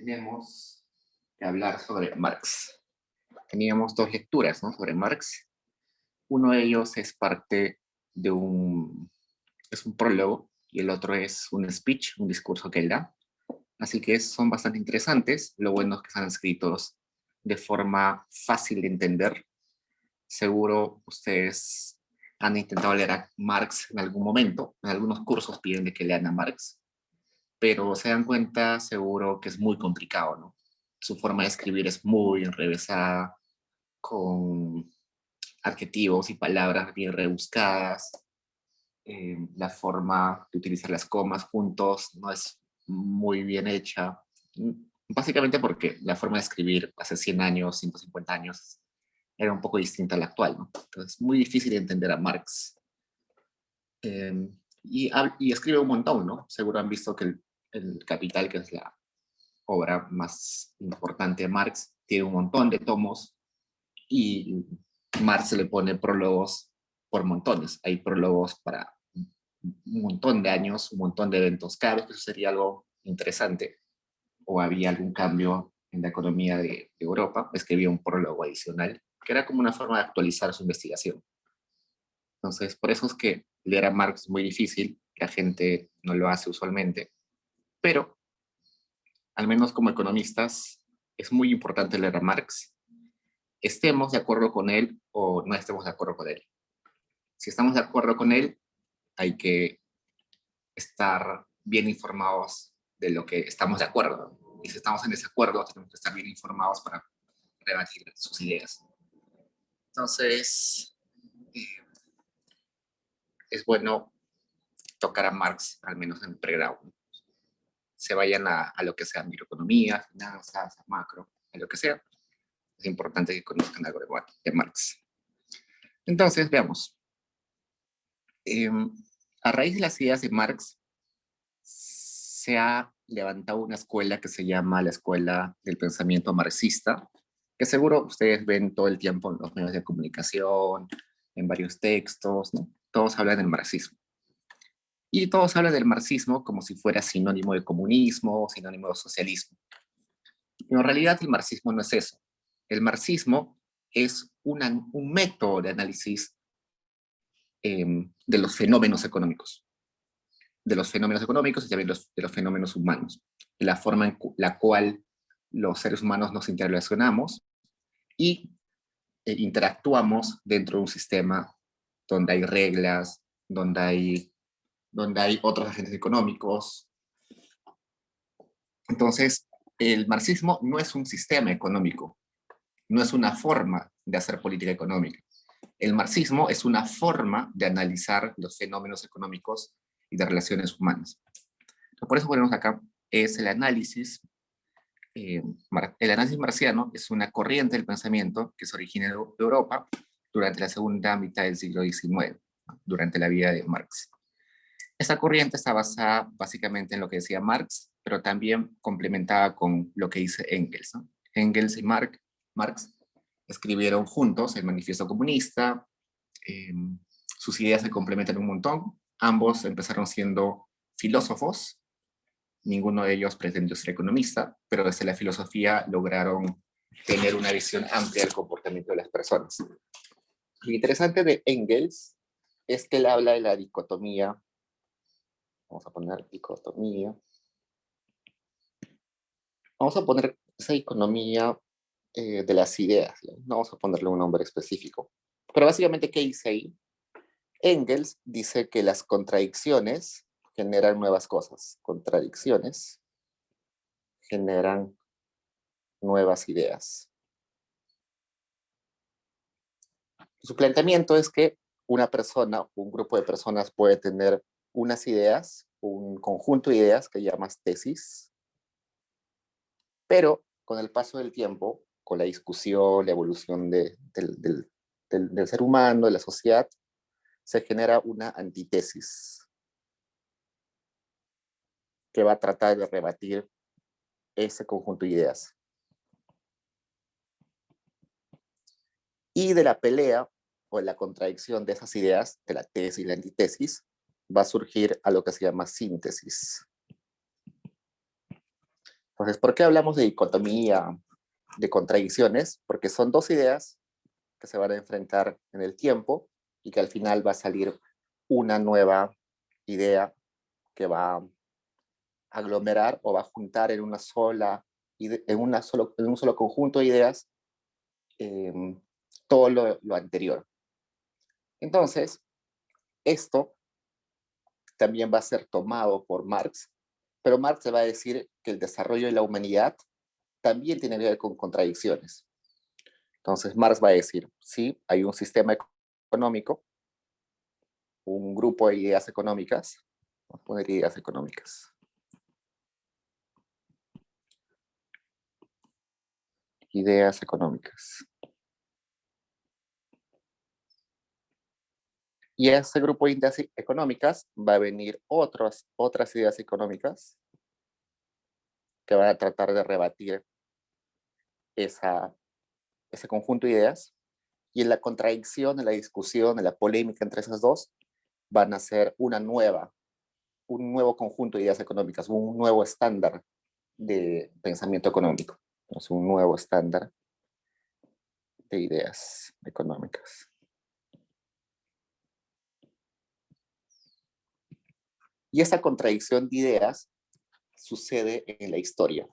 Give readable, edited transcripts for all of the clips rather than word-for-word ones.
tenemos que hablar sobre Marx. Teníamos dos lecturas, ¿no?, sobre Marx. Uno de ellos es parte de es un prólogo y el otro es un speech, un discurso que él da. Así que son bastante interesantes. Lo bueno es que están escritos de forma fácil de entender. Seguro ustedes han intentado leer a Marx en algún momento. En algunos cursos piden de que lean a Marx, pero se dan cuenta seguro que es muy complicado, ¿no? Su forma de escribir es muy enrevesada, con adjetivos y palabras bien rebuscadas. La forma de utilizar las comas juntos no es muy bien hecha, básicamente porque la forma de escribir hace 100 años, 150 años, era un poco distinta a la actual, ¿no? Entonces es muy difícil de entender a Marx. Y escribe un montón, ¿no? Seguro han visto que el Capital, que es la obra más importante de Marx, tiene un montón de tomos y Marx le pone prólogos por montones. Hay prólogos para un montón de años, un montón de eventos. Cada vez que sucedía algo interesante o había algún cambio en la economía de Europa, escribía un prólogo adicional, que era como una forma de actualizar su investigación. Entonces, por eso es que leer a Marx es muy difícil, la gente no lo hace usualmente, pero al menos como economistas es muy importante leer a Marx, estemos de acuerdo con él o no estemos de acuerdo con él. Si estamos de acuerdo con él, hay que estar bien informados de lo que estamos de acuerdo. Y si estamos en desacuerdo, tenemos que estar bien informados para rebatir sus ideas. Entonces, eh, es bueno tocar a Marx, al menos en pregrado. Se vayan a lo que sea microeconomía, finanzas, a macro, a lo que sea. Es importante que conozcan algo de Marx. Entonces, veamos. A raíz de las ideas de Marx, se ha levantado una escuela que se llama la Escuela del Pensamiento Marxista, que seguro ustedes ven todo el tiempo en los medios de comunicación, en varios textos, ¿no? Todos hablan del marxismo. Y todos hablan del marxismo como si fuera sinónimo de comunismo, sinónimo de socialismo. Pero en realidad el marxismo no es eso. El marxismo es un método de análisis de los fenómenos económicos. De los fenómenos económicos y también de los fenómenos humanos. De la forma en la cual los seres humanos nos interrelacionamos y interactuamos dentro de un sistema donde hay reglas, donde hay otros agentes económicos. Entonces, el marxismo no es un sistema económico, no es una forma de hacer política económica. El marxismo es una forma de analizar los fenómenos económicos y de relaciones humanas. Por eso ponemos acá, es el análisis marxiano es una corriente del pensamiento que se origina en Europa durante la segunda mitad del siglo XIX, durante la vida de Marx. Esta corriente está basada básicamente en lo que decía Marx, pero también complementada con lo que dice Engels, ¿no? Engels y Marx escribieron juntos el Manifiesto Comunista. Sus ideas se complementan un montón. Ambos empezaron siendo filósofos. Ninguno de ellos pretendió ser economista, pero desde la filosofía lograron tener una visión amplia del comportamiento de las personas. Lo interesante de Engels es que él habla de la dicotomía. Vamos a poner dicotomía. Vamos a poner esa dicotomía de las ideas. No vamos a ponerle un nombre específico. Pero básicamente, ¿qué dice ahí? Engels dice que las contradicciones generan nuevas cosas. Contradicciones generan nuevas ideas. Su planteamiento es que una persona, un grupo de personas puede tener unas ideas, un conjunto de ideas que llamas tesis, pero con el paso del tiempo, con la discusión, la evolución del ser humano, de la sociedad, se genera una antítesis que va a tratar de rebatir ese conjunto de ideas. Y de la pelea o de la contradicción de esas ideas, de la tesis y la antítesis, va a surgir a lo que se llama síntesis. Entonces, ¿por qué hablamos de dicotomía, de contradicciones? Porque son dos ideas que se van a enfrentar en el tiempo y que al final va a salir una nueva idea que va a aglomerar o va a juntar en una sola, en un solo conjunto de ideas eh, todo lo anterior. Entonces, esto también va a ser tomado por Marx, pero Marx va a decir que el desarrollo de la humanidad también tiene que ver con contradicciones. Entonces, Marx va a decir, sí, hay un sistema económico, un grupo de ideas económicas, vamos a poner ideas económicas. Ideas económicas. Y a ese grupo de ideas económicas va a venir otras ideas económicas que van a tratar de rebatir ese conjunto de ideas. Y en la contradicción, en la discusión, en la polémica entre esas dos, van a ser un nuevo conjunto de ideas económicas, un nuevo estándar de pensamiento económico. Es un nuevo estándar de ideas económicas. Y esa contradicción de ideas sucede en la historia.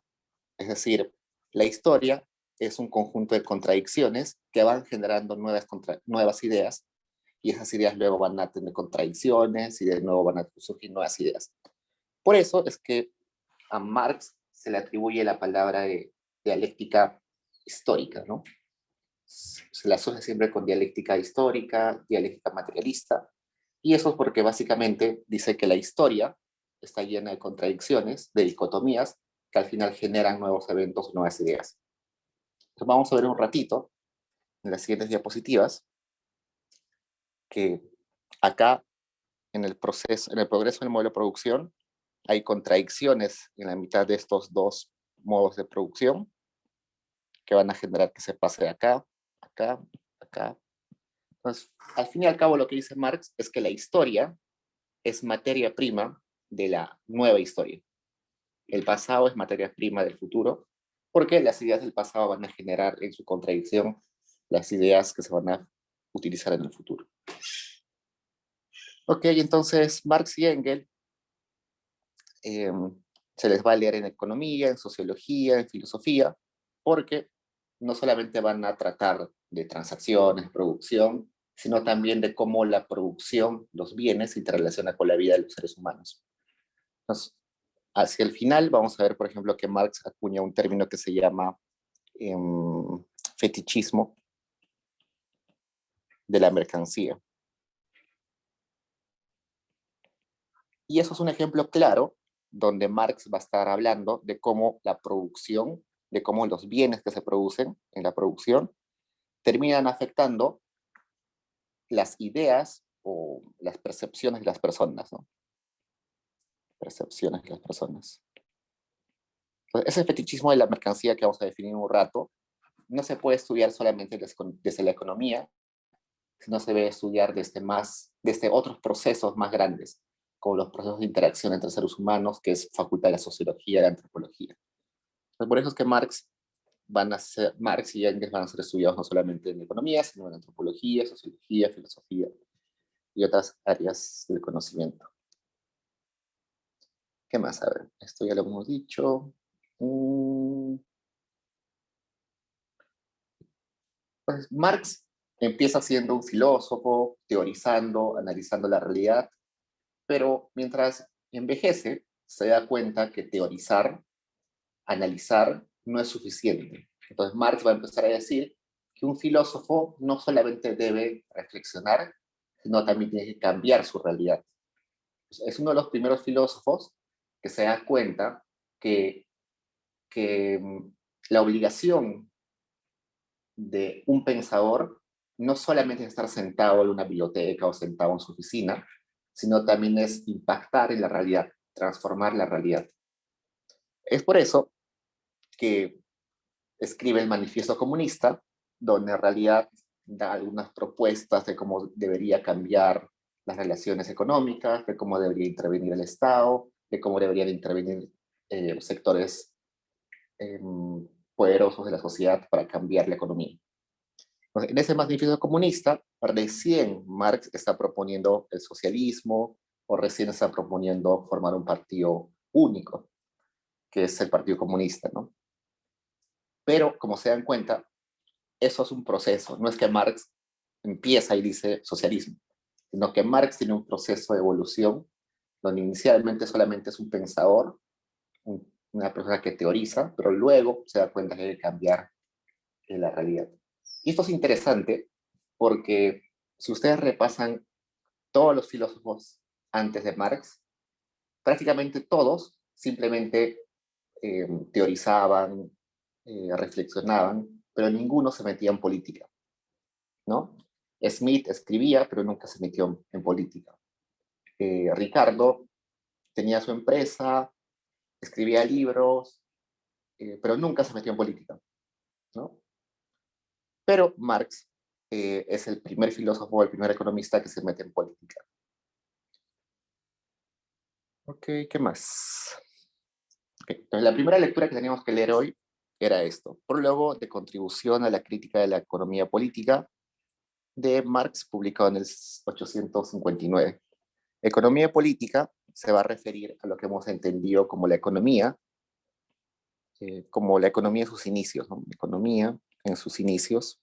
Es decir, la historia es un conjunto de contradicciones que van generando nuevas ideas, y esas ideas luego van a tener contradicciones y de nuevo van a surgir nuevas ideas. Por eso es que a Marx se le atribuye la palabra de dialéctica histórica, ¿no? Se la asocia siempre con dialéctica histórica, dialéctica materialista, y eso es porque básicamente dice que la historia está llena de contradicciones, de dicotomías, que al final generan nuevos eventos, nuevas ideas. Entonces vamos a ver un ratito, en las siguientes diapositivas, que acá en el proceso, en el progreso del modelo de producción, hay contradicciones en la mitad de estos dos modos de producción que van a generar que se pase de acá, acá, acá. Entonces, al fin y al cabo, lo que dice Marx es que la historia es materia prima de la nueva historia. El pasado es materia prima del futuro, porque las ideas del pasado van a generar en su contradicción las ideas que se van a utilizar en el futuro. Ok, entonces Marx y Engels eh, se les va a leer en economía, en sociología, en filosofía, porque no solamente van a tratar de transacciones, producción, sino también de cómo la producción, los bienes, se interrelaciona con la vida de los seres humanos. Entonces, hacia el final vamos a ver, por ejemplo, que Marx acuña un término que se llama eh, fetichismo de la mercancía. Y eso es un ejemplo claro donde Marx va a estar hablando de cómo la producción, de cómo los bienes que se producen en la producción terminan afectando las ideas o las percepciones de las personas, ¿no? Percepciones de las personas. Entonces, ese fetichismo de la mercancía que vamos a definir en un rato no se puede estudiar solamente desde la economía, sino se debe estudiar desde otros procesos más grandes, como los procesos de interacción entre seres humanos, que es facultad de la sociología y la antropología. Entonces, por eso es que Marx y Engels van a ser estudiados no solamente en economía, sino en antropología, sociología, filosofía y otras áreas del conocimiento. ¿Qué más? A ver, esto ya lo hemos dicho. Pues Marx empieza siendo un filósofo, teorizando, analizando la realidad, pero mientras envejece, se da cuenta que teorizar, analizar, no es suficiente. Entonces Marx va a empezar a decir que un filósofo no solamente debe reflexionar, sino también tiene que cambiar su realidad. Es uno de los primeros filósofos que se da cuenta que, que la obligación de un pensador no solamente es estar sentado en una biblioteca o sentado en su oficina, sino también es impactar en la realidad, transformar la realidad. Es por eso que escribe el Manifiesto Comunista, donde en realidad da algunas propuestas de cómo debería cambiar las relaciones económicas, de cómo debería intervenir el Estado, de cómo deberían intervenir los sectores poderosos de la sociedad para cambiar la economía. Entonces, en ese manifiesto comunista, recién Marx está proponiendo el socialismo o recién está proponiendo formar un partido único, que es el Partido Comunista, ¿no? Pero, como se dan cuenta, eso es un proceso, no es que Marx empieza y dice socialismo, sino que Marx tiene un proceso de evolución donde inicialmente solamente es un pensador, una persona que teoriza, pero luego se da cuenta que hay que cambiar la realidad. Y esto es interesante porque si ustedes repasan todos los filósofos antes de Marx, prácticamente todos simplemente teorizaban, reflexionaban, pero ninguno se metía en política, ¿no? Smith escribía, pero nunca se metió en política. Ricardo tenía su empresa, escribía libros, pero nunca se metió en política, ¿no? Pero Marx es el primer filósofo, el primer economista que se mete en política. Ok, ¿qué más? Okay. Entonces, la primera lectura que teníamos que leer hoy era esto: Prólogo de contribución a la crítica de la economía política, de Marx, publicado en el 859. Economía política se va a referir a lo que hemos entendido como la economía en sus inicios, ¿no? Economía en sus inicios.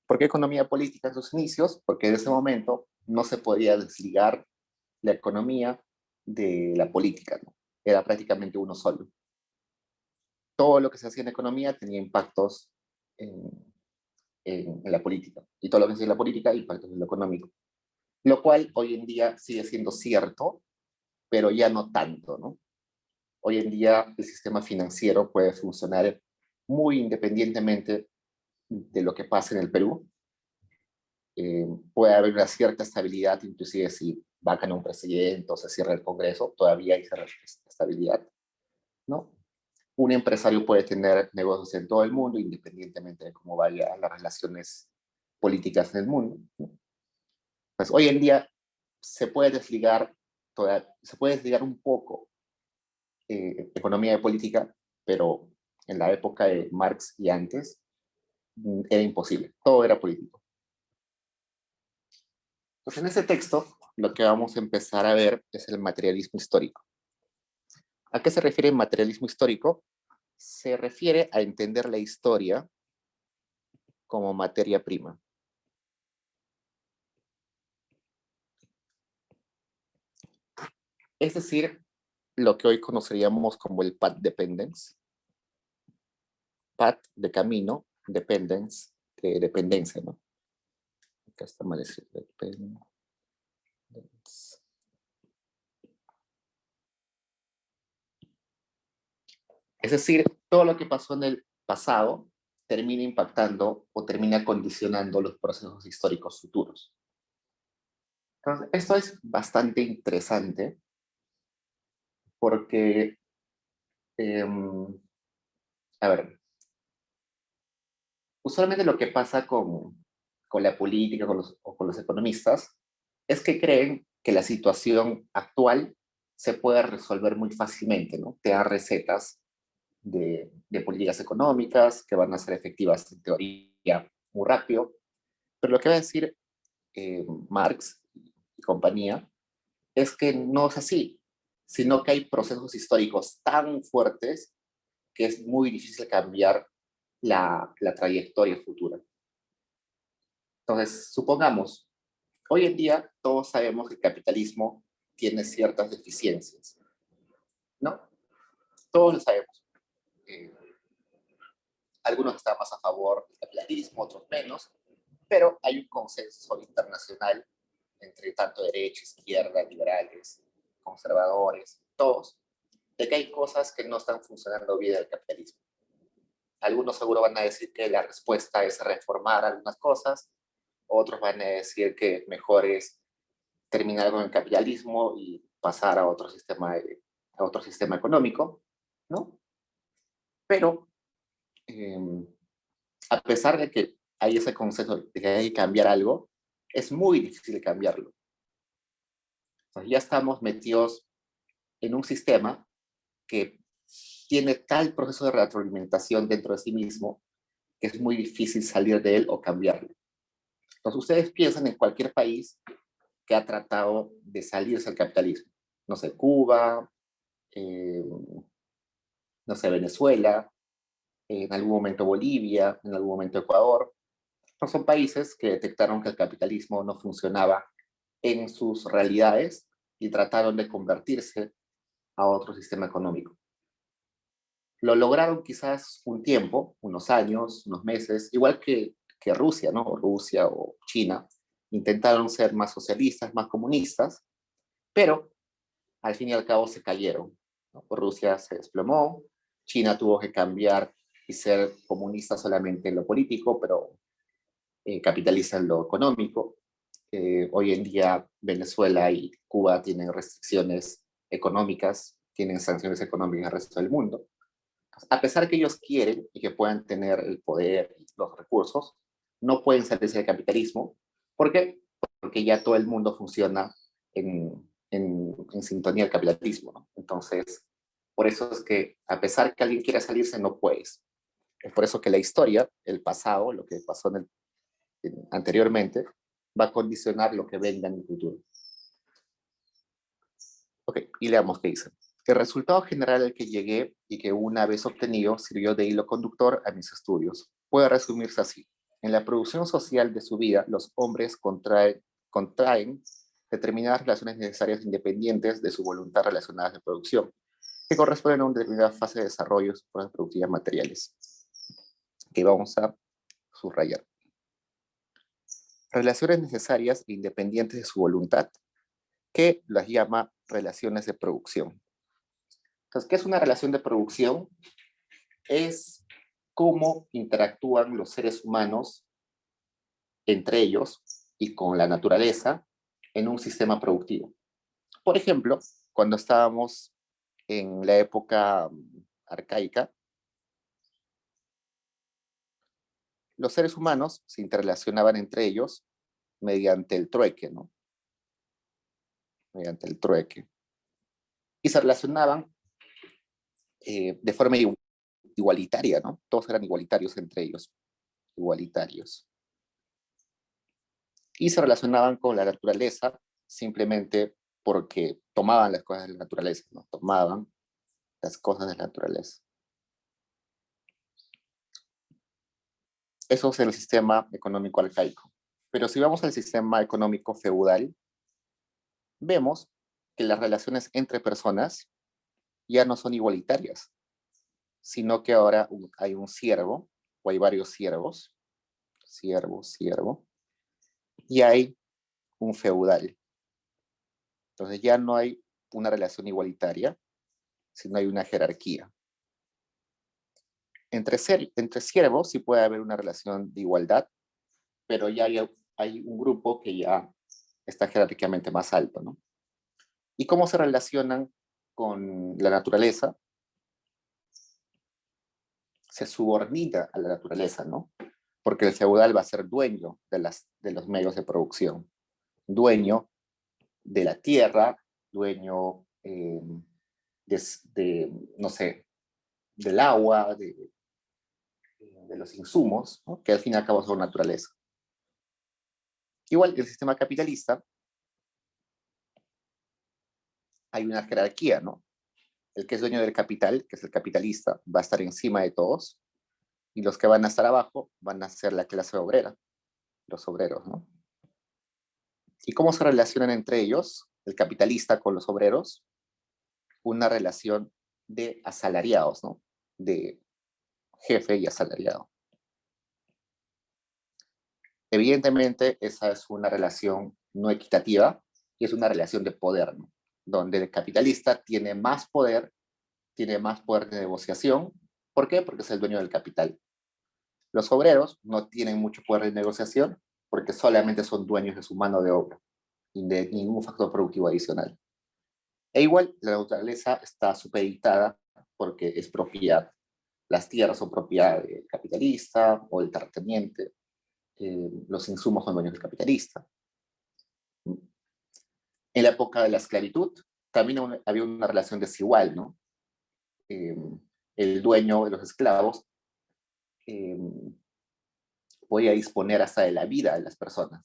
¿Por qué economía política en sus inicios? Porque en ese momento no se podía desligar la economía de la política, ¿no? Era prácticamente uno solo. Todo lo que se hacía en economía tenía impactos en, en la política, y todo lo que se hacía en la política, impactos en lo económico. Lo cual hoy en día sigue siendo cierto, pero ya no tanto, ¿no? Hoy en día el sistema financiero puede funcionar muy independientemente de lo que pase en el Perú. Puede haber una cierta estabilidad, inclusive si va a ganar un presidente o se cierra el Congreso, todavía hay cierta estabilidad, ¿no? Un empresario puede tener negocios en todo el mundo, independientemente de cómo vayan las relaciones políticas en el mundo, ¿no? Pues hoy en día se puede desligar, un poco economía de política, pero en la época de Marx y antes era imposible, todo era político. Entonces, en este texto, lo que vamos a empezar a ver es el materialismo histórico. ¿A qué se refiere el materialismo histórico? Se refiere a entender la historia como materia prima. Es decir, lo que hoy conoceríamos como el path dependence. Path de camino, dependence de dependencia, ¿no? Acá está mal escrito. Dependence. Es decir, todo lo que pasó en el pasado termina impactando o termina condicionando los procesos históricos futuros. Entonces, esto es bastante interesante porque, a ver, usualmente lo que pasa con la política o con los economistas es que creen que la situación actual se puede resolver muy fácilmente, ¿no? Te dan recetas de políticas económicas que van a ser efectivas en teoría muy rápido, pero lo que va a decir Marx y compañía es que no es así, sino que hay procesos históricos tan fuertes que es muy difícil cambiar la trayectoria futura. Entonces, supongamos, hoy en día todos sabemos que el capitalismo tiene ciertas deficiencias, ¿no? Todos lo sabemos. Eh, Algunos están más a favor del capitalismo, otros menos, pero hay un consenso internacional entre tanto derecha, izquierda, liberales, conservadores, todos, de que hay cosas que no están funcionando bien del capitalismo. Algunos seguro van a decir que la respuesta es reformar algunas cosas, otros van a decir que mejor es terminar con el capitalismo y pasar a otro sistema económico, ¿no? Pero a pesar de que hay ese concepto de que hay que cambiar algo, es muy difícil cambiarlo. Entonces, ya estamos metidos en un sistema que tiene tal proceso de retroalimentación dentro de sí mismo que es muy difícil salir de él o cambiarlo. Entonces, ustedes piensan en cualquier país que ha tratado de salirse del capitalismo. No sé, Cuba, no sé, Venezuela, en algún momento Bolivia, en algún momento Ecuador. No son países que detectaron que el capitalismo no funcionaba en sus realidades y trataron de convertirse a otro sistema económico. Lo lograron quizás un tiempo, unos años, unos meses, igual que Rusia, ¿no? O Rusia o China. Intentaron ser más socialistas, más comunistas, pero al fin y al cabo se cayeron, ¿no? Rusia se desplomó, China tuvo que cambiar y ser comunista solamente en lo político, pero capitalista en lo económico. Hoy en día Venezuela y Cuba tienen restricciones económicas, tienen sanciones económicas al resto del mundo. A pesar que ellos quieren y que puedan tener el poder y los recursos, no pueden salirse del capitalismo. ¿Por qué? Porque ya todo el mundo funciona en sintonía del capitalismo, ¿no? Entonces, por eso es que a pesar que alguien quiera salirse, no puedes. Es por eso que la historia, el pasado, lo que pasó anteriormente, va a condicionar lo que venga en el futuro. Ok, y leamos qué dice. El resultado general al que llegué y que una vez obtenido sirvió de hilo conductor a mis estudios. Puede resumirse así. En la producción social de su vida, los hombres contraen determinadas relaciones necesarias independientes de su voluntad relacionadas de producción, que corresponden a una determinada fase de desarrollo de sus fuerzas productivas materiales, que vamos a subrayar. Relaciones necesarias e independientes de su voluntad, que las llama relaciones de producción. Entonces, ¿qué es una relación de producción? Es cómo interactúan los seres humanos entre ellos y con la naturaleza en un sistema productivo. Por ejemplo, cuando estábamos en la época arcaica, los seres humanos se interrelacionaban entre ellos mediante el trueque, ¿no? Mediante el trueque. Y se relacionaban de forma igualitaria, ¿no? Todos eran igualitarios entre ellos, igualitarios. Y se relacionaban con la naturaleza simplemente porque tomaban las cosas de la naturaleza, ¿no? Tomaban las cosas de la naturaleza. Eso es el sistema económico arcaico. Pero si vamos al sistema económico feudal, vemos que las relaciones entre personas ya no son igualitarias, sino que ahora hay un siervo, o hay varios siervos, siervo, y hay un feudal. Entonces ya no hay una relación igualitaria, sino hay una jerarquía. Entre siervos sí puede haber una relación de igualdad, pero ya hay un grupo que ya está jerárquicamente más alto, ¿no? ¿Y cómo se relacionan con la naturaleza? Se subordina a la naturaleza, ¿no? Porque el feudal va a ser dueño de los medios de producción, dueño de la tierra, dueño no sé, del agua, de los insumos, ¿no? Que al fin y al cabo son naturaleza. Igual el sistema capitalista, hay una jerarquía, ¿no? El que es dueño del capital, que es el capitalista, va a estar encima de todos, y los que van a estar abajo van a ser la clase obrera, los obreros, ¿no? ¿Y cómo se relacionan entre ellos, el capitalista con los obreros? Una relación de asalariados, ¿no? De jefe y asalariado. Evidentemente, esa es una relación no equitativa y es una relación de poder, ¿no? Donde el capitalista tiene más poder de negociación. ¿Por qué? Porque es el dueño del capital. Los obreros no tienen mucho poder de negociación porque solamente son dueños de su mano de obra y de ningún factor productivo adicional. E igual, la naturaleza está supeditada porque es propiedad. Las tierras son propiedad del capitalista o del terrateniente. Los insumos son dueños del capitalista. En la época de la esclavitud también había una relación desigual, ¿no? eh, el dueño de los esclavos eh, podía disponer hasta de la vida de las personas.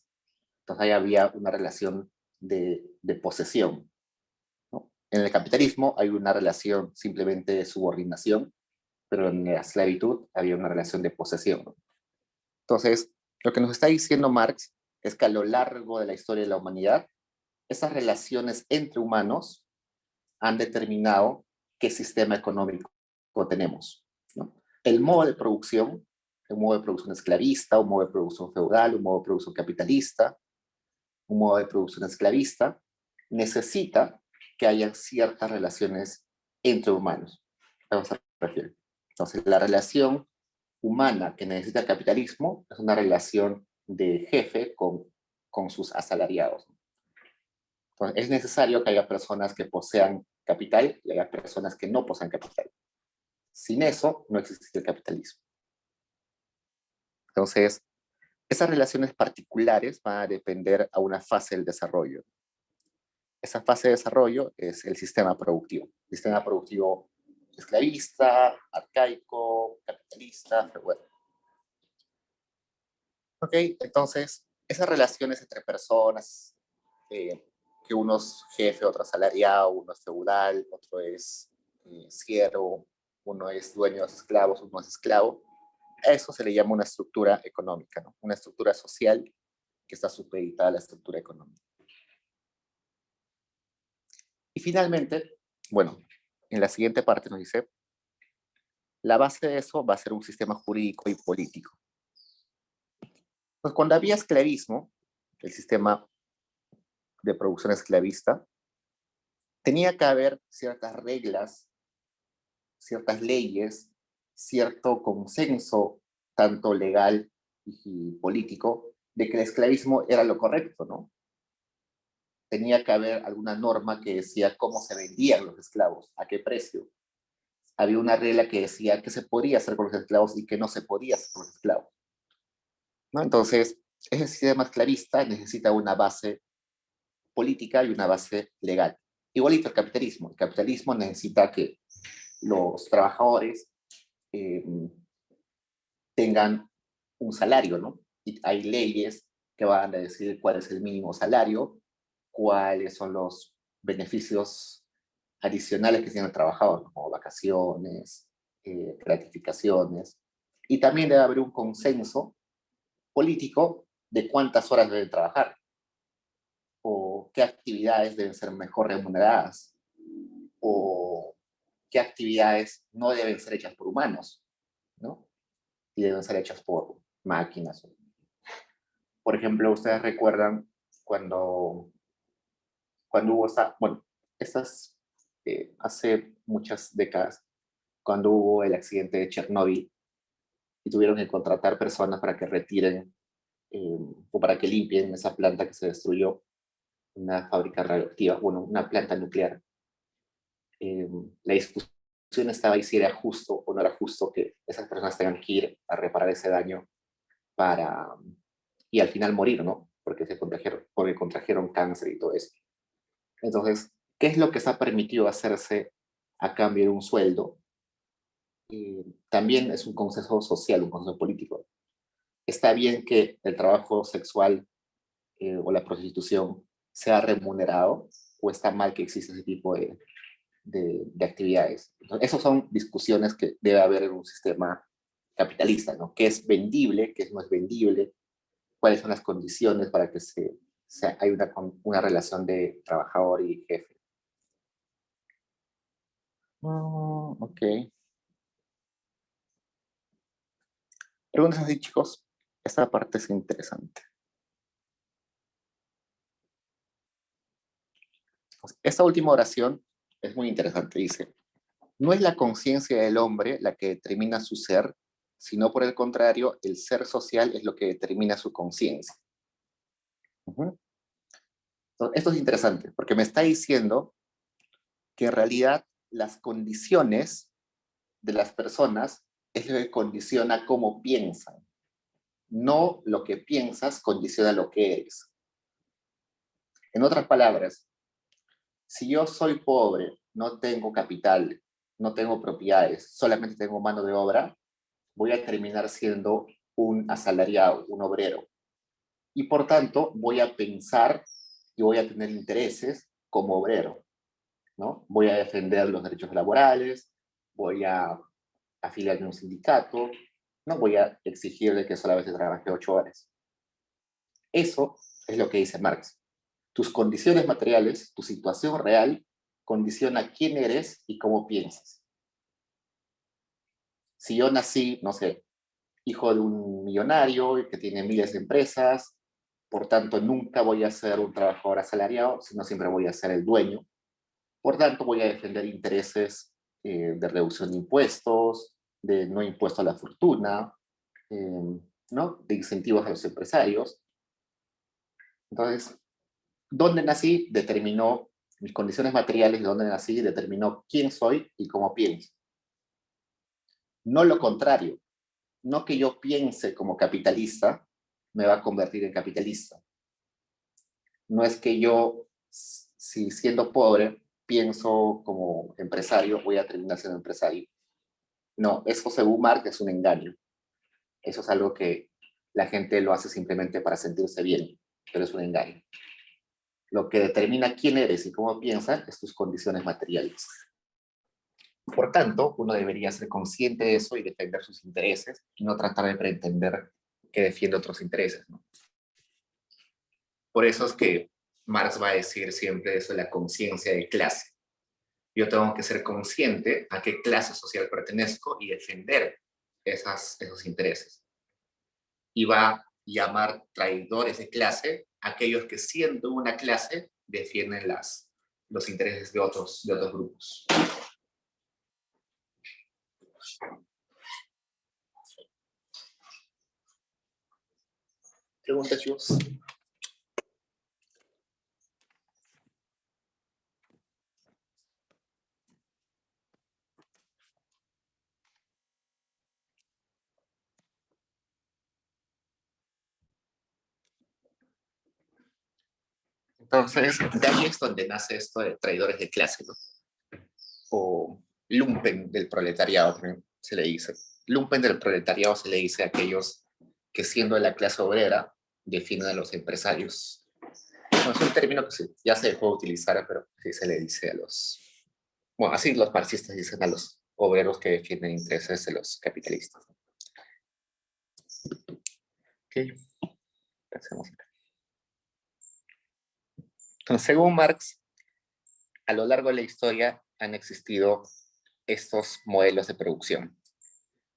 Entonces ahí había una relación de posesión, ¿no? En el capitalismo hay una relación simplemente de subordinación, pero en la esclavitud había una relación de posesión, ¿no? Entonces, lo que nos está diciendo Marx es que a lo largo de la historia de la humanidad, esas relaciones entre humanos han determinado qué sistema económico tenemos, ¿no? El modo de producción, un modo de producción esclavista, un modo de producción feudal, un modo de producción capitalista, un modo de producción esclavista, necesita que haya ciertas relaciones entre humanos. ¿A qué se refiere? Entonces, la relación humana que necesita el capitalismo es una relación de jefe con sus asalariados. Entonces, es necesario que haya personas que posean capital y haya personas que no posean capital. Sin eso, no existe el capitalismo. Entonces, esas relaciones particulares van a depender a una fase del desarrollo. Esa fase de desarrollo es el sistema productivo. El sistema productivo esclavista, arcaico, capitalista, pero bueno. Ok, entonces, esas relaciones entre personas, que uno es jefe, otro asalariado, uno es feudal, otro es siervo, uno es dueño de los esclavos, uno es esclavo, a eso se le llama una estructura económica, ¿no? Una estructura social que está supeditada a la estructura económica. Y finalmente, bueno, en la siguiente parte nos dice, la base de eso va a ser un sistema jurídico y político. Pues cuando había esclavismo, el sistema de producción esclavista, tenía que haber ciertas reglas, ciertas leyes, cierto consenso, tanto legal y político, de que el esclavismo era lo correcto, ¿no? Tenía que haber alguna norma que decía cómo se vendían los esclavos, a qué precio. Había una regla que decía qué se podía hacer con los esclavos y qué no se podía hacer con los esclavos, ¿no? Entonces, ese sistema esclavista necesita una base política y una base legal. Igualito el capitalismo. El capitalismo necesita que los trabajadores eh, tengan un salario, ¿no? Y hay leyes que van a decir cuál es el mínimo salario, cuáles son los beneficios adicionales que tiene el trabajador, ¿no? Como vacaciones, gratificaciones. Y también debe haber un consenso político de cuántas horas deben trabajar o qué actividades deben ser mejor remuneradas o qué actividades no deben ser hechas por humanos, ¿no? Y deben ser hechas por máquinas. Por ejemplo, ustedes recuerdan cuando, cuando hubo esta, bueno, estas, hace muchas décadas, cuando hubo el accidente de Chernóbil y tuvieron que contratar personas para que retiren o para que limpien esa planta que se destruyó, una fábrica radioactiva, bueno, una planta nuclear. La discusión estaba ahí si era justo o no era justo que esas personas tengan que ir a reparar ese daño para, y al final morir, ¿no? Porque contrajeron cáncer y todo eso. Entonces, ¿qué es lo que se ha permitido hacerse a cambio de un sueldo? También es un consenso social, un consenso político. Está bien que el trabajo sexual o la prostitución sea remunerado, o está mal que exista ese tipo de actividades. Entonces, esas son discusiones que debe haber en un sistema capitalista, ¿no? ¿Qué es vendible, qué no es vendible? ¿Cuáles son las condiciones para que hay una relación de trabajador y jefe? Ok. Preguntas así, chicos. Esta parte es interesante. Esta última oración es muy interesante. Dice, no es la conciencia del hombre la que determina su ser, sino por el contrario, el ser social es lo que determina su conciencia. Uh-huh. Esto es interesante, porque me está diciendo que en realidad las condiciones de las personas es lo que condiciona cómo piensan. No lo que piensas condiciona lo que eres. En otras palabras, si yo soy pobre, no tengo capital, no tengo propiedades, solamente tengo mano de obra, voy a terminar siendo un asalariado, un obrero. Y por tanto, voy a pensar y voy a tener intereses como obrero, ¿no? Voy a defender los derechos laborales, voy a afiliarme a un sindicato, no voy a exigirle que solamente trabaje 8 horas. Eso es lo que dice Marx. Tus condiciones materiales, tu situación real, condiciona quién eres y cómo piensas. Si yo nací, no sé, hijo de un millonario que tiene miles de empresas, por tanto nunca voy a ser un trabajador asalariado, sino siempre voy a ser el dueño. Por tanto, voy a defender intereses de reducción de impuestos, de no impuesto a la fortuna, ¿no? De incentivos a los empresarios. Entonces, dónde nací determinó mis condiciones materiales, de dónde nací determinó quién soy y cómo pienso. No lo contrario, no que yo piense como capitalista me va a convertir en capitalista. No es que yo, si siendo pobre, pienso como empresario, voy a terminar siendo empresario. No, eso según Marx es un engaño. Eso es algo que la gente lo hace simplemente para sentirse bien, pero es un engaño. Lo que determina quién eres y cómo piensas es tus condiciones materiales. Por tanto, uno debería ser consciente de eso y defender sus intereses y no tratar de pretender que defiende otros intereses, ¿no? Por eso es que Marx va a decir siempre eso de la conciencia de clase. Yo tengo que ser consciente a qué clase social pertenezco y defender esos intereses. Y va a llamar traidores de clase a aquellos que siendo una clase defienden los intereses de otros grupos. ¿Preguntas, chicos? Entonces, de ahí es donde nace esto de traidores de clase, ¿no? O lumpen del proletariado, también se le dice. Lumpen del proletariado se le dice a aquellos que siendo de la clase obrera defienden a los empresarios. No, es un término que ya se dejó de utilizar, pero sí se le dice a los... Bueno, así los marxistas dicen a los obreros que defienden intereses de los capitalistas. Ok, pasemos acá. Entonces, según Marx, a lo largo de la historia han existido estos modelos de producción.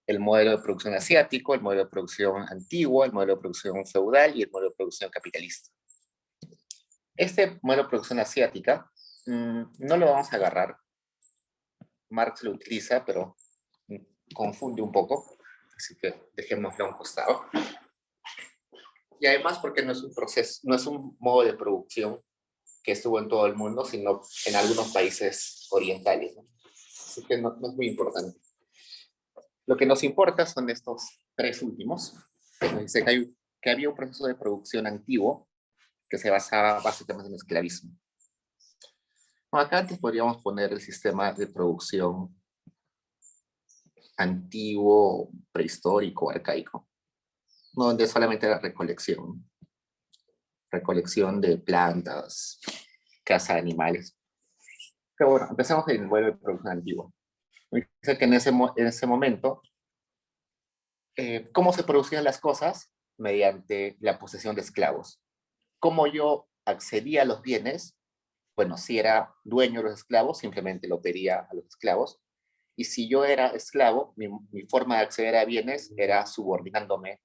El modelo de producción asiático, el modelo de producción antiguo, el modelo de producción feudal y el modelo de producción capitalista. Este modelo de producción asiática no lo vamos a agarrar. Marx lo utiliza, pero confunde un poco, así que dejémoslo a un costado. Y además porque no es un proceso, no es un modo de producción que estuvo en todo el mundo, sino en algunos países orientales, ¿no? Así que no es muy importante. Lo que nos importa son estos tres últimos. Dice que había un proceso de producción antiguo que se basaba básicamente en el esclavismo. Bueno, acá antes podríamos poner el sistema de producción antiguo, prehistórico, arcaico, donde solamente era recolección de plantas, caza de animales. Pero bueno, empezamos en el modelo de producción antiguo. Dice que en ese momento, ¿cómo se producían las cosas? Mediante la posesión de esclavos. ¿Cómo yo accedía a los bienes? Bueno, si era dueño de los esclavos, simplemente lo pedía a los esclavos. Y si yo era esclavo, mi forma de acceder a bienes era subordinándome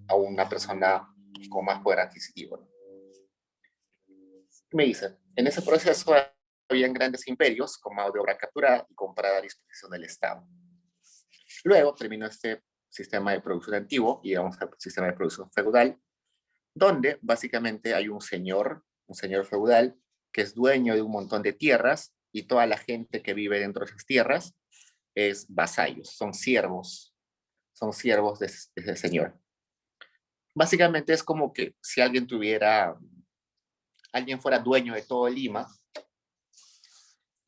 a una persona con más poder adquisitivo, ¿no? Me dice, en ese proceso habían grandes imperios con mano de obra capturada y comprada a disposición del Estado. Luego terminó este sistema de producción antiguo y vamos al sistema de producción feudal, donde básicamente hay un señor feudal, que es dueño de un montón de tierras y toda la gente que vive dentro de esas tierras es vasallos, son siervos de ese señor. Básicamente es como que si alguien fuera dueño de todo Lima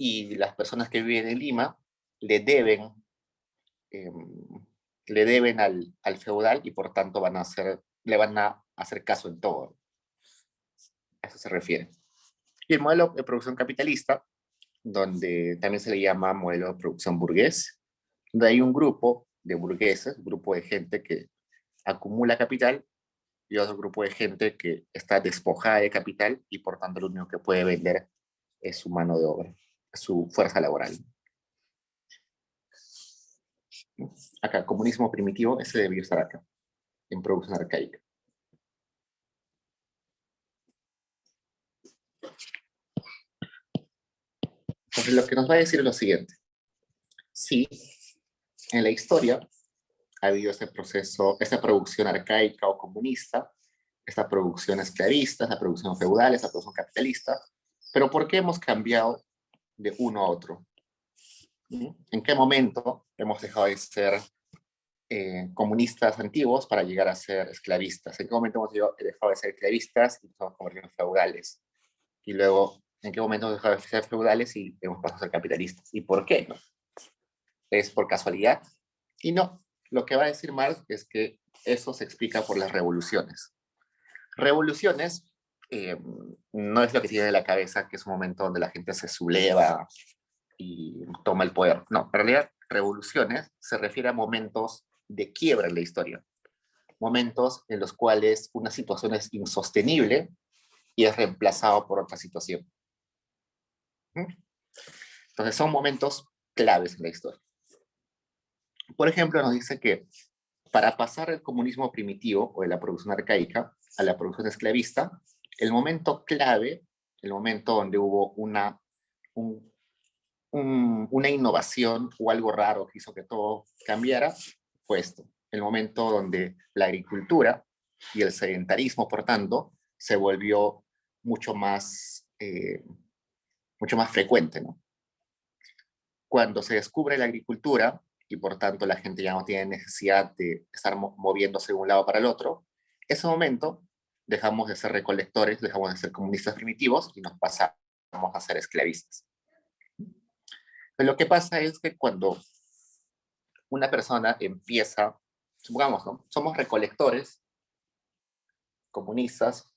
y las personas que viven en Lima le deben, eh, le deben al feudal y por tanto le van a hacer caso en todo. A eso se refiere. Y el modelo de producción capitalista, donde también se le llama modelo de producción burgués, donde hay un grupo de burgueses, un grupo de gente que acumula capital y otro grupo de gente que está despojada de capital y por tanto lo único que puede vender es su mano de obra, su fuerza laboral. Acá, comunismo primitivo, ese debió estar acá, en producción arcaica. Entonces, lo que nos va a decir es lo siguiente. Sí, en la historia ha habido este proceso, esta producción arcaica o comunista, esta producción esclavista, esta producción feudal, esta producción capitalista, pero ¿por qué hemos cambiado de uno a otro? ¿En qué momento hemos dejado de ser comunistas antiguos para llegar a ser esclavistas? ¿En qué momento hemos dejado de ser esclavistas y nos hemos convertido en feudales? Y luego, ¿en qué momento hemos dejado de ser feudales y hemos pasado a ser capitalistas? ¿Y por qué? ¿No? ¿Es por casualidad? Y no, lo que va a decir Marx es que eso se explica por las revoluciones. Revoluciones no es lo que tiene en la cabeza, que es un momento donde la gente se subleva y toma el poder. No, en realidad, revoluciones se refiere a momentos de quiebra en la historia. Momentos en los cuales una situación es insostenible y es reemplazado por otra situación. Entonces son momentos claves en la historia. Por ejemplo, nos dice que para pasar del comunismo primitivo o de la producción arcaica a la producción esclavista, el momento clave, el momento donde hubo una innovación o algo raro que hizo que todo cambiara, fue esto. El momento donde la agricultura y el sedentarismo, por tanto, se volvió mucho más frecuente, ¿no? Cuando se descubre la agricultura y por tanto la gente ya no tiene necesidad de estar moviéndose de un lado para el otro, ese momento dejamos de ser recolectores, dejamos de ser comunistas primitivos y nos pasamos a ser esclavistas. Pero lo que pasa es que cuando una persona empieza, supongamos, ¿no? Somos recolectores comunistas,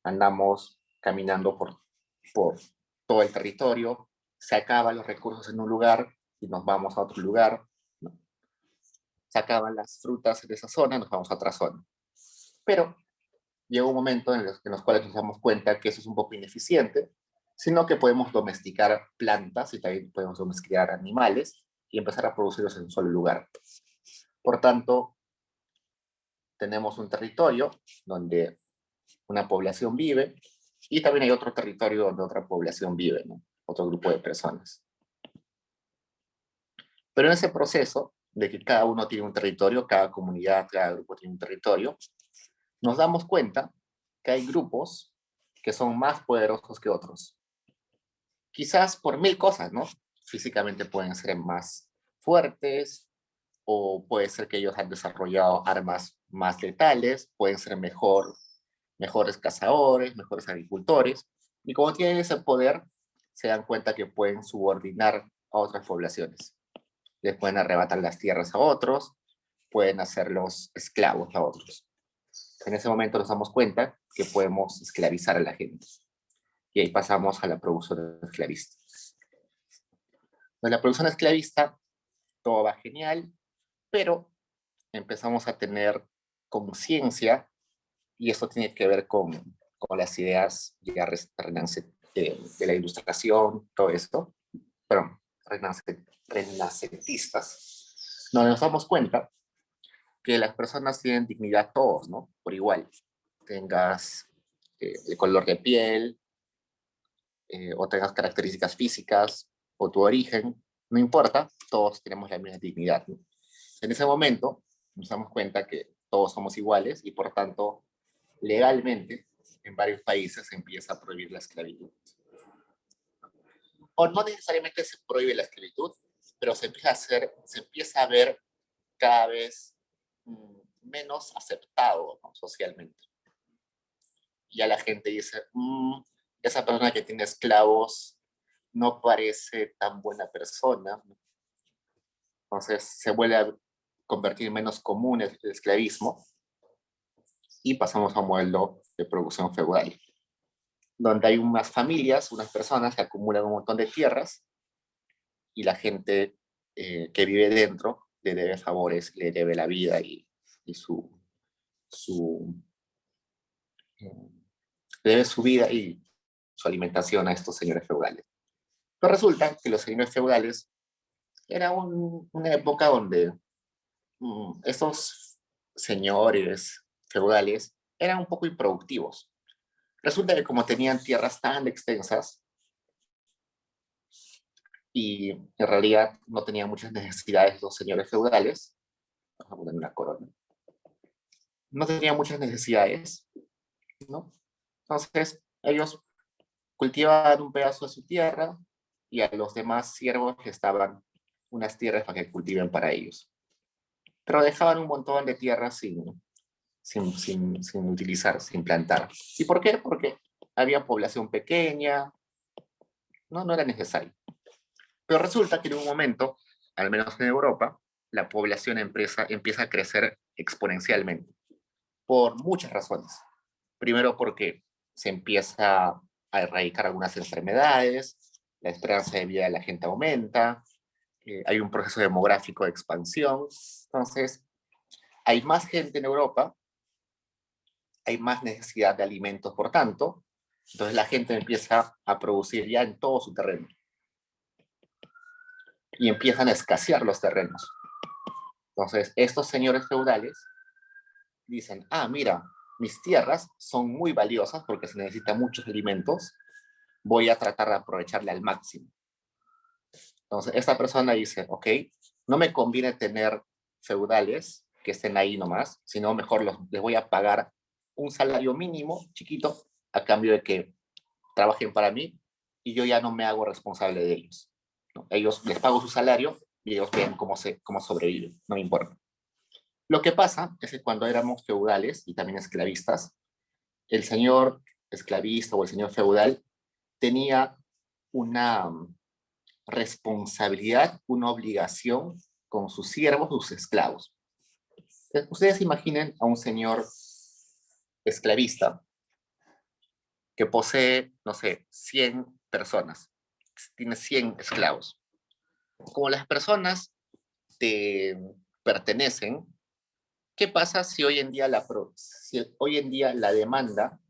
andamos caminando por todo el territorio, se acaban los recursos en un lugar y nos vamos a otro lugar, ¿no? Se acaban las frutas en esa zona, nos vamos a otra zona. Pero llega un momento en los cuales nos damos cuenta que eso es un poco ineficiente, sino que podemos domesticar plantas y también podemos domesticar animales y empezar a producirlos en un solo lugar. Por tanto, tenemos un territorio donde una población vive y también hay otro territorio donde otra población vive, ¿no? Otro grupo de personas. Pero en ese proceso de que cada uno tiene un territorio, cada comunidad, cada grupo tiene un territorio, nos damos cuenta que hay grupos que son más poderosos que otros. Quizás por mil cosas, ¿no? Físicamente pueden ser más fuertes, o puede ser que ellos han desarrollado armas más letales, pueden ser mejores cazadores, mejores agricultores, y como tienen ese poder, se dan cuenta que pueden subordinar a otras poblaciones. Les pueden arrebatar las tierras a otros, pueden hacerlos esclavos a otros. En ese momento nos damos cuenta que podemos esclavizar a la gente. Y ahí pasamos a la producción esclavista. En la producción esclavista todo va genial, pero empezamos a tener conciencia, y esto tiene que ver con las ideas ya de la ilustración, todo esto, pero renacentistas, donde nos damos cuenta que las personas tienen dignidad todos, ¿no? Por igual. Tengas el color de piel, o tengas características físicas, o tu origen, no importa, todos tenemos la misma dignidad, ¿no? En ese momento nos damos cuenta que todos somos iguales y por tanto, legalmente, en varios países se empieza a prohibir la esclavitud. O no necesariamente se prohíbe la esclavitud, pero se empieza a ver cada vez menos aceptado, ¿no? Socialmente. Ya la gente dice, esa persona que tiene esclavos no parece tan buena persona. Entonces se vuelve a convertir en menos común el esclavismo y pasamos a un modelo de producción feudal, donde hay unas familias, unas personas que acumulan un montón de tierras y la gente que vive dentro le debe favores, le debe la vida y su, eh, le debe su vida y su alimentación a estos señores feudales. Pero resulta que los señores feudales era una época donde estos señores feudales eran un poco improductivos. Resulta que como tenían tierras tan extensas y en realidad no tenían muchas necesidades los señores feudales, vamos a poner una corona, no tenían muchas necesidades, ¿no? Entonces ellos cultivaban un pedazo de su tierra y a los demás siervos les daban unas tierras para que cultiven para ellos. Pero dejaban un montón de tierras sin utilizar, sin plantar. ¿Y por qué? Porque había población pequeña, no era necesario. Pero resulta que en un momento, al menos en Europa, la población empieza a crecer exponencialmente, por muchas razones. Primero porque se empieza a erradicar algunas enfermedades, la esperanza de vida de la gente aumenta, hay un proceso demográfico de expansión, entonces hay más gente en Europa, hay más necesidad de alimentos, por tanto, entonces la gente empieza a producir ya en todo su terreno y empiezan a escasear los terrenos. Entonces, estos señores feudales dicen, mira, mis tierras son muy valiosas porque se necesitan muchos alimentos, voy a tratar de aprovecharle al máximo. Entonces, esta persona dice, ok, no me conviene tener feudales que estén ahí nomás, sino mejor les voy a pagar un salario mínimo, chiquito, a cambio de que trabajen para mí y yo ya no me hago responsable de ellos, ¿no? Ellos les pago su salario y ellos ven cómo sobreviven, no me importa. Lo que pasa es que cuando éramos feudales y también esclavistas, el señor esclavista o el señor feudal tenía una responsabilidad, una obligación con sus siervos, sus esclavos. Ustedes imaginen a un señor esclavista que posee, no sé, 100 personas, tiene 100 esclavos. Como las personas te pertenecen, ¿qué pasa si hoy en día la demanda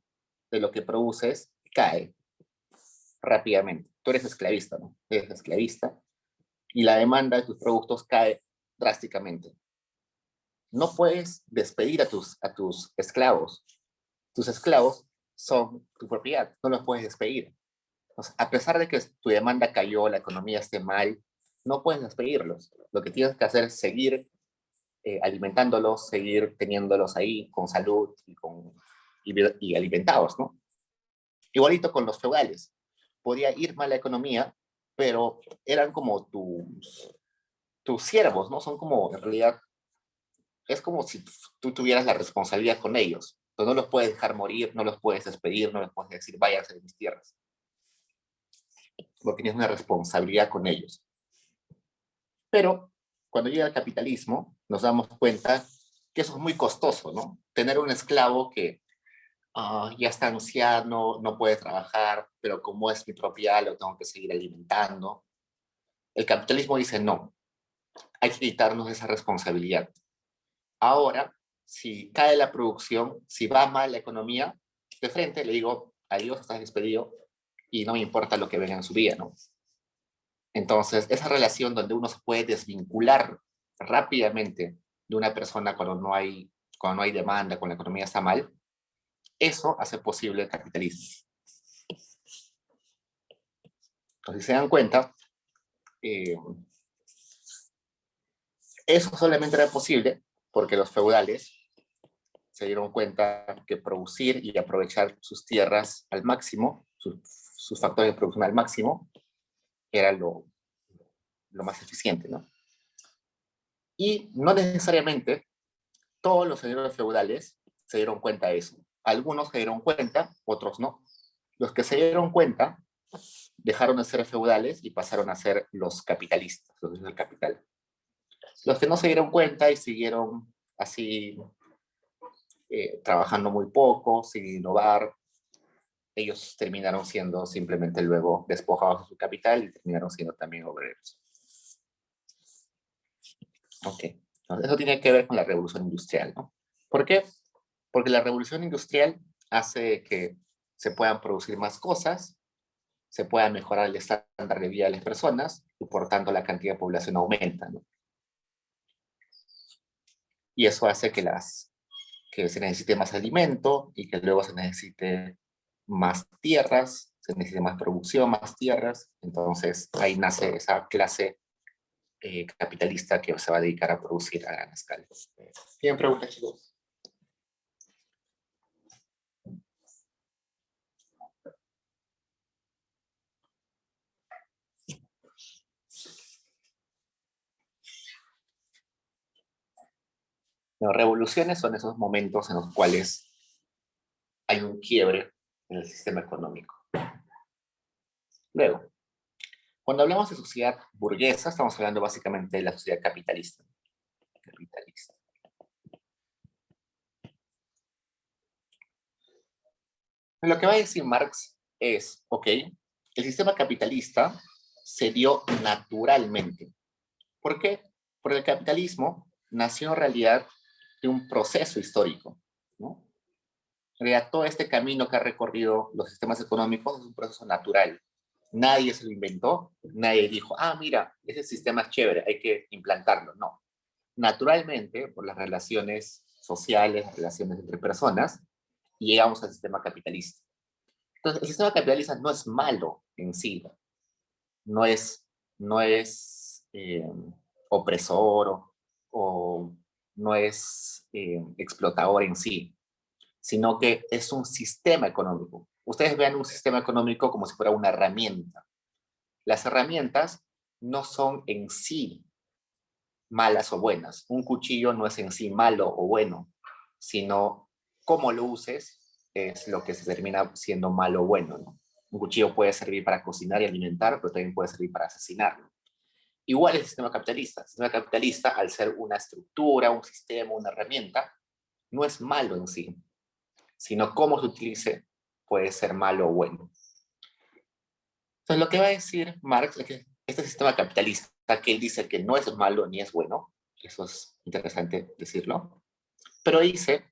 de lo que produces cae rápidamente? Tú eres esclavista, ¿no? Eres esclavista y la demanda de tus productos cae drásticamente. No puedes despedir a tus esclavos. Tus esclavos son tu propiedad, no los puedes despedir. O sea, a pesar de que tu demanda cayó, la economía esté mal, no puedes despedirlos. Lo que tienes que hacer es seguir alimentándolos, seguir teniéndolos ahí con salud y alimentados, ¿no? Igualito con los feudales. Podía ir mal la economía, pero eran como tus siervos, ¿no? Son como, en realidad, es como si tú tuvieras la responsabilidad con ellos. Tú no los puedes dejar morir, no los puedes despedir, no les puedes decir, váyanse de mis tierras. Porque tienes una responsabilidad con ellos. Pero cuando llega el capitalismo, nos damos cuenta que eso es muy costoso, ¿no? Tener un esclavo que ya está anciano, no puede trabajar, pero como es mi propiedad, lo tengo que seguir alimentando. El capitalismo dice, no, hay que quitarnos esa responsabilidad. Ahora, si cae la producción, si va mal la economía, de frente le digo, adiós, estás despedido y no me importa lo que venga en su vida, ¿no? Entonces, esa relación donde uno se puede desvincular rápidamente de una persona cuando no hay demanda, cuando la economía está mal, eso hace posible el capitalismo. Entonces, si se dan cuenta, eso solamente era posible porque los feudales se dieron cuenta que producir y aprovechar sus tierras al máximo, sus factores de producción al máximo, era lo más eficiente, ¿no? Y no necesariamente todos los señores feudales se dieron cuenta de eso. Algunos se dieron cuenta, otros no. Los que se dieron cuenta dejaron de ser feudales y pasaron a ser los capitalistas, los dueños del capital. Los que no se dieron cuenta y siguieron así trabajando muy poco, sin innovar, ellos terminaron siendo simplemente luego despojados de su capital y terminaron siendo también obreros. Ok, entonces eso tiene que ver con la revolución industrial, ¿no? ¿Por qué? Porque la revolución industrial hace que se puedan producir más cosas, se pueda mejorar el estándar de vida de las personas y por tanto la cantidad de población aumenta, ¿no? Y eso hace que se necesite más alimento y que luego se necesite más tierras, se necesite más producción, más tierras. Entonces ahí nace esa clase capitalista que se va a dedicar a producir a gran escala. ¿Tienen preguntas, chicos? Las revoluciones son esos momentos en los cuales hay un quiebre en el sistema económico. Luego, cuando hablamos de sociedad burguesa, estamos hablando básicamente de la sociedad capitalista. Capitalista. Lo que va a decir Marx es, ok, el sistema capitalista se dio naturalmente. ¿Por qué? Porque el capitalismo nació en realidad de un proceso histórico, ¿no? En realidad, todo este camino que ha recorrido los sistemas económicos es un proceso natural. Nadie se lo inventó, nadie dijo, ah, mira, ese sistema es chévere, hay que implantarlo. No. Naturalmente, por las relaciones sociales, las relaciones entre personas, llegamos al sistema capitalista. Entonces, el sistema capitalista no es malo en sí, no es, no es opresor o no es explotador en sí, sino que es un sistema económico. Ustedes vean un sistema económico como si fuera una herramienta. Las herramientas no son en sí malas o buenas. Un cuchillo no es en sí malo o bueno, sino cómo lo uses es lo que se termina siendo malo o bueno, ¿no? Un cuchillo puede servir para cocinar y alimentar, pero también puede servir para asesinar, ¿no? Igual el sistema capitalista. El sistema capitalista, al ser una estructura, un sistema, una herramienta, no es malo en sí, sino cómo se utilice puede ser malo o bueno. Entonces, lo que va a decir Marx es que este sistema capitalista, que él dice que no es malo ni es bueno, eso es interesante decirlo, pero dice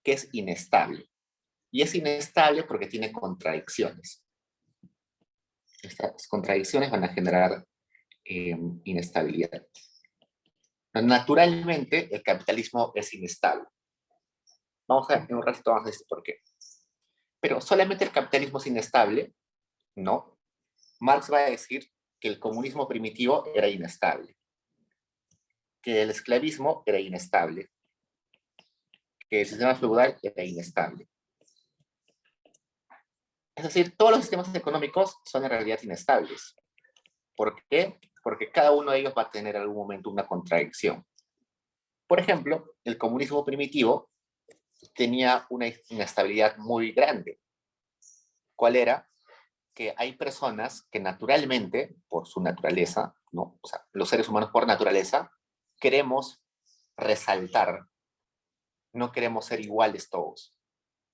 que es inestable. Y es inestable porque tiene contradicciones. Estas contradicciones van a generar inestabilidad. Naturalmente, el capitalismo es inestable. Vamos a ver, en un ratito vamos a decir por qué. Pero solamente el capitalismo es inestable, no. Marx va a decir que el comunismo primitivo era inestable, que el esclavismo era inestable, que el sistema feudal era inestable. Es decir, todos los sistemas económicos son en realidad inestables. ¿Por qué? Porque cada uno de ellos va a tener en algún momento una contradicción. Por ejemplo, el comunismo primitivo tenía una inestabilidad muy grande. ¿Cuál era? Que hay personas que naturalmente, por su naturaleza, ¿no? O sea, los seres humanos por naturaleza, queremos resaltar, no queremos ser iguales todos,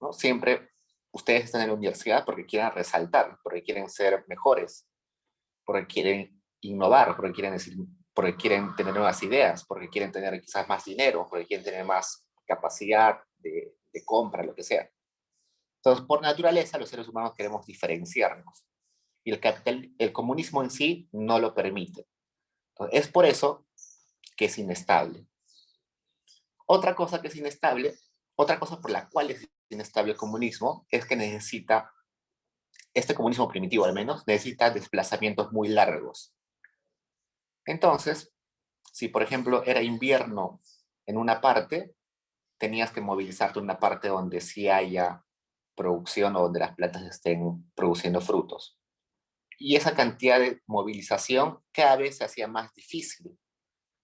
¿no? Siempre ustedes están en la universidad porque quieren resaltar, porque quieren ser mejores, porque quieren innovar, porque quieren tener nuevas ideas, porque quieren tener quizás más dinero, porque quieren tener más capacidad de compra, lo que sea. Entonces, por naturaleza, los seres humanos queremos diferenciarnos. Y el comunismo en sí no lo permite. Entonces, es por eso que es inestable. Otra cosa que es inestable, otra cosa por la cual es inestable el comunismo, es que este comunismo primitivo al menos, necesita desplazamientos muy largos. Entonces, si por ejemplo era invierno en una parte, tenías que movilizarte a una parte donde sí haya producción o donde las plantas estén produciendo frutos. Y esa cantidad de movilización cada vez se hacía más difícil.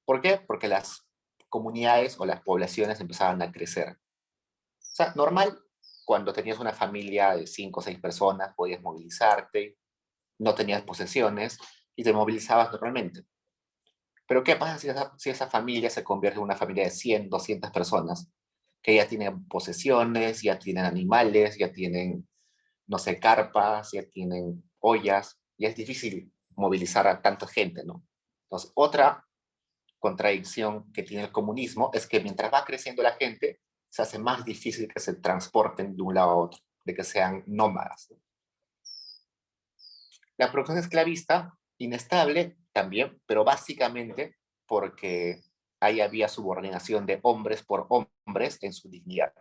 ¿Por qué? Porque las comunidades o las poblaciones empezaban a crecer. O sea, normal, cuando tenías una familia de 5 o 6 personas, podías movilizarte, no tenías posesiones y te movilizabas normalmente. Pero ¿qué pasa si esa familia se convierte en una familia de 100, 200 personas que ya tienen posesiones, ya tienen animales, ya tienen, no sé, carpas, ya tienen ollas? Y es difícil movilizar a tanta gente, ¿no? Entonces, otra contradicción que tiene el comunismo es que mientras va creciendo la gente, se hace más difícil que se transporten de un lado a otro, de que sean nómadas, ¿no? La producción esclavista, inestable también, pero básicamente porque ahí había subordinación de hombres por hombres en su dignidad,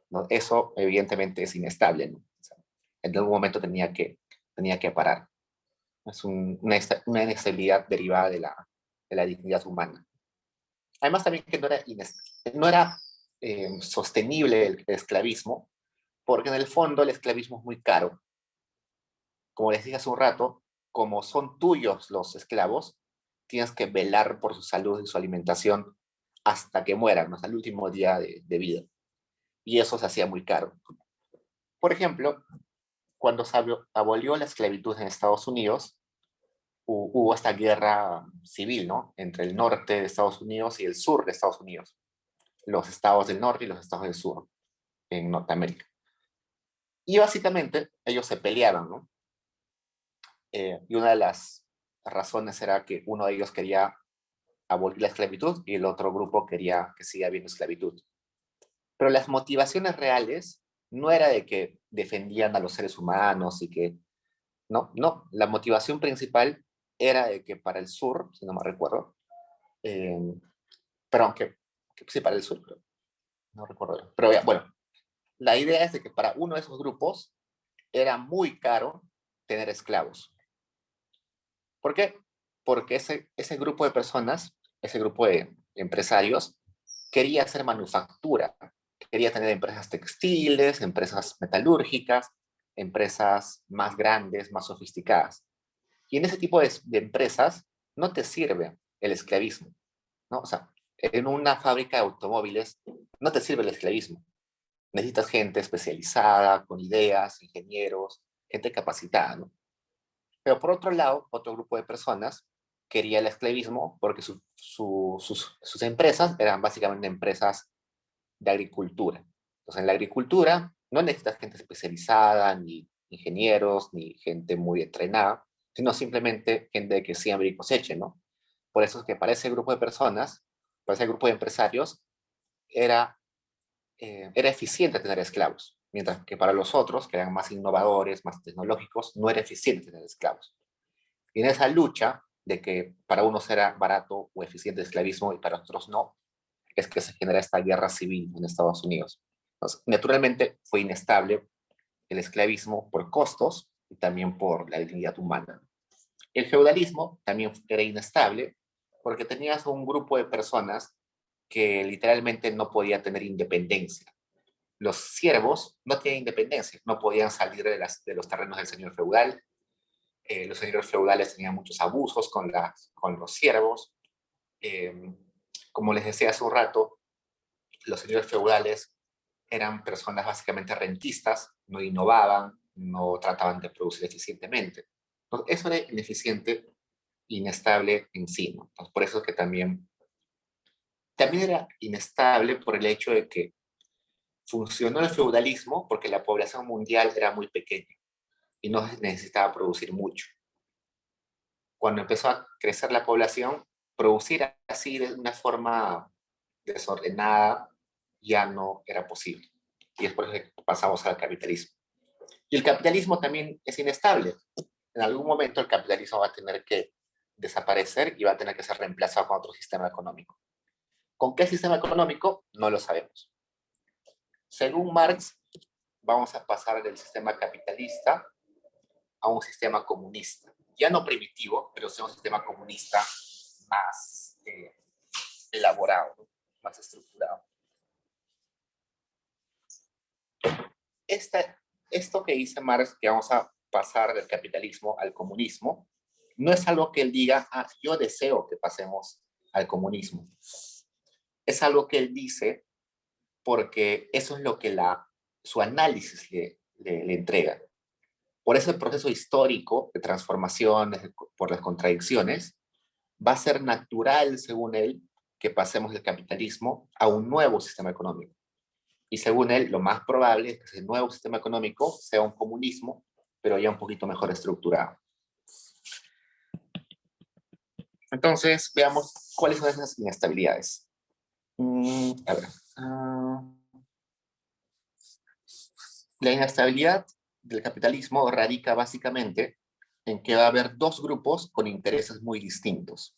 ¿no? Eso evidentemente es inestable, ¿no? O sea, en algún momento tenía que parar. Es una inestabilidad derivada de la dignidad humana. Además también que no era sostenible el esclavismo, porque en el fondo el esclavismo es muy caro. Como les dije hace un rato, como son tuyos los esclavos, tienes que velar por su salud y su alimentación hasta que mueran, hasta el último día de vida. Y eso se hacía muy caro. Por ejemplo, cuando se abolió la esclavitud en Estados Unidos, hubo esta guerra civil, ¿no? Entre el norte de Estados Unidos y el sur de Estados Unidos. Los estados del norte y los estados del sur, en Norteamérica. Y básicamente ellos se peleaban, ¿no? Y una de las razones era que uno de ellos quería abolir la esclavitud y el otro grupo quería que siga habiendo esclavitud. Pero las motivaciones reales no era de que defendían a los seres humanos y que, no, la motivación principal era de que para el sur, si no me recuerdo, eh, pero aunque, sí, para el sur, pero no recuerdo, pero bueno, la idea es de que para uno de esos grupos era muy caro tener esclavos. ¿Por qué? Porque ese grupo de personas, ese grupo de empresarios, quería hacer manufactura, quería tener empresas textiles, empresas metalúrgicas, empresas más grandes, más sofisticadas. Y en ese tipo de empresas no te sirve el esclavismo, ¿no? O sea, en una fábrica de automóviles no te sirve el esclavismo. Necesitas gente especializada, con ideas, ingenieros, gente capacitada, ¿no? Pero por otro lado, otro grupo de personas quería el esclavismo porque sus empresas eran básicamente empresas de agricultura. Entonces, en la agricultura no necesitas gente especializada, ni ingenieros, ni gente muy entrenada, sino simplemente gente que siembre y coseche, ¿no? Por eso es que para ese grupo de personas, para ese grupo de empresarios, era, era eficiente tener esclavos, mientras que para los otros, que eran más innovadores, más tecnológicos, no era eficiente tener esclavos. Y en esa lucha de que para unos era barato o eficiente el esclavismo y para otros no, es que se genera esta guerra civil en Estados Unidos. Entonces, naturalmente fue inestable el esclavismo por costos y también por la dignidad humana. El feudalismo también era inestable porque tenías un grupo de personas que literalmente no podía tener independencia. Los siervos no tienen independencia, no podían salir de los terrenos del señor feudal. Los señores feudales tenían muchos abusos con los siervos. Eh, Como les decía hace un rato, los señores feudales eran personas básicamente rentistas, no innovaban, no trataban de producir eficientemente. Entonces, eso era ineficiente, inestable en sí, ¿no? Entonces, por eso es que también era inestable por el hecho de que funcionó el feudalismo porque la población mundial era muy pequeña y no necesitaba producir mucho. Cuando empezó a crecer la población, producir así de una forma desordenada ya no era posible. Y es por eso que pasamos al capitalismo. Y el capitalismo también es inestable. En algún momento el capitalismo va a tener que desaparecer y va a tener que ser reemplazado con otro sistema económico. ¿Con qué sistema económico? No lo sabemos. Según Marx, vamos a pasar del sistema capitalista a un sistema comunista. Ya no primitivo, pero sea un sistema comunista más elaborado, más estructurado. Esto que dice Marx, que vamos a pasar del capitalismo al comunismo, no es algo que él diga, yo deseo que pasemos al comunismo. Es algo que él dice porque eso es lo que la su análisis le entrega. Por ese proceso histórico de transformaciones, por las contradicciones, va a ser natural, según él, que pasemos del capitalismo a un nuevo sistema económico. Y según él, lo más probable es que ese nuevo sistema económico sea un comunismo, pero ya un poquito mejor estructurado. Entonces, veamos cuáles son esas inestabilidades. A ver. La inestabilidad del capitalismo radica básicamente en que va a haber dos grupos con intereses muy distintos: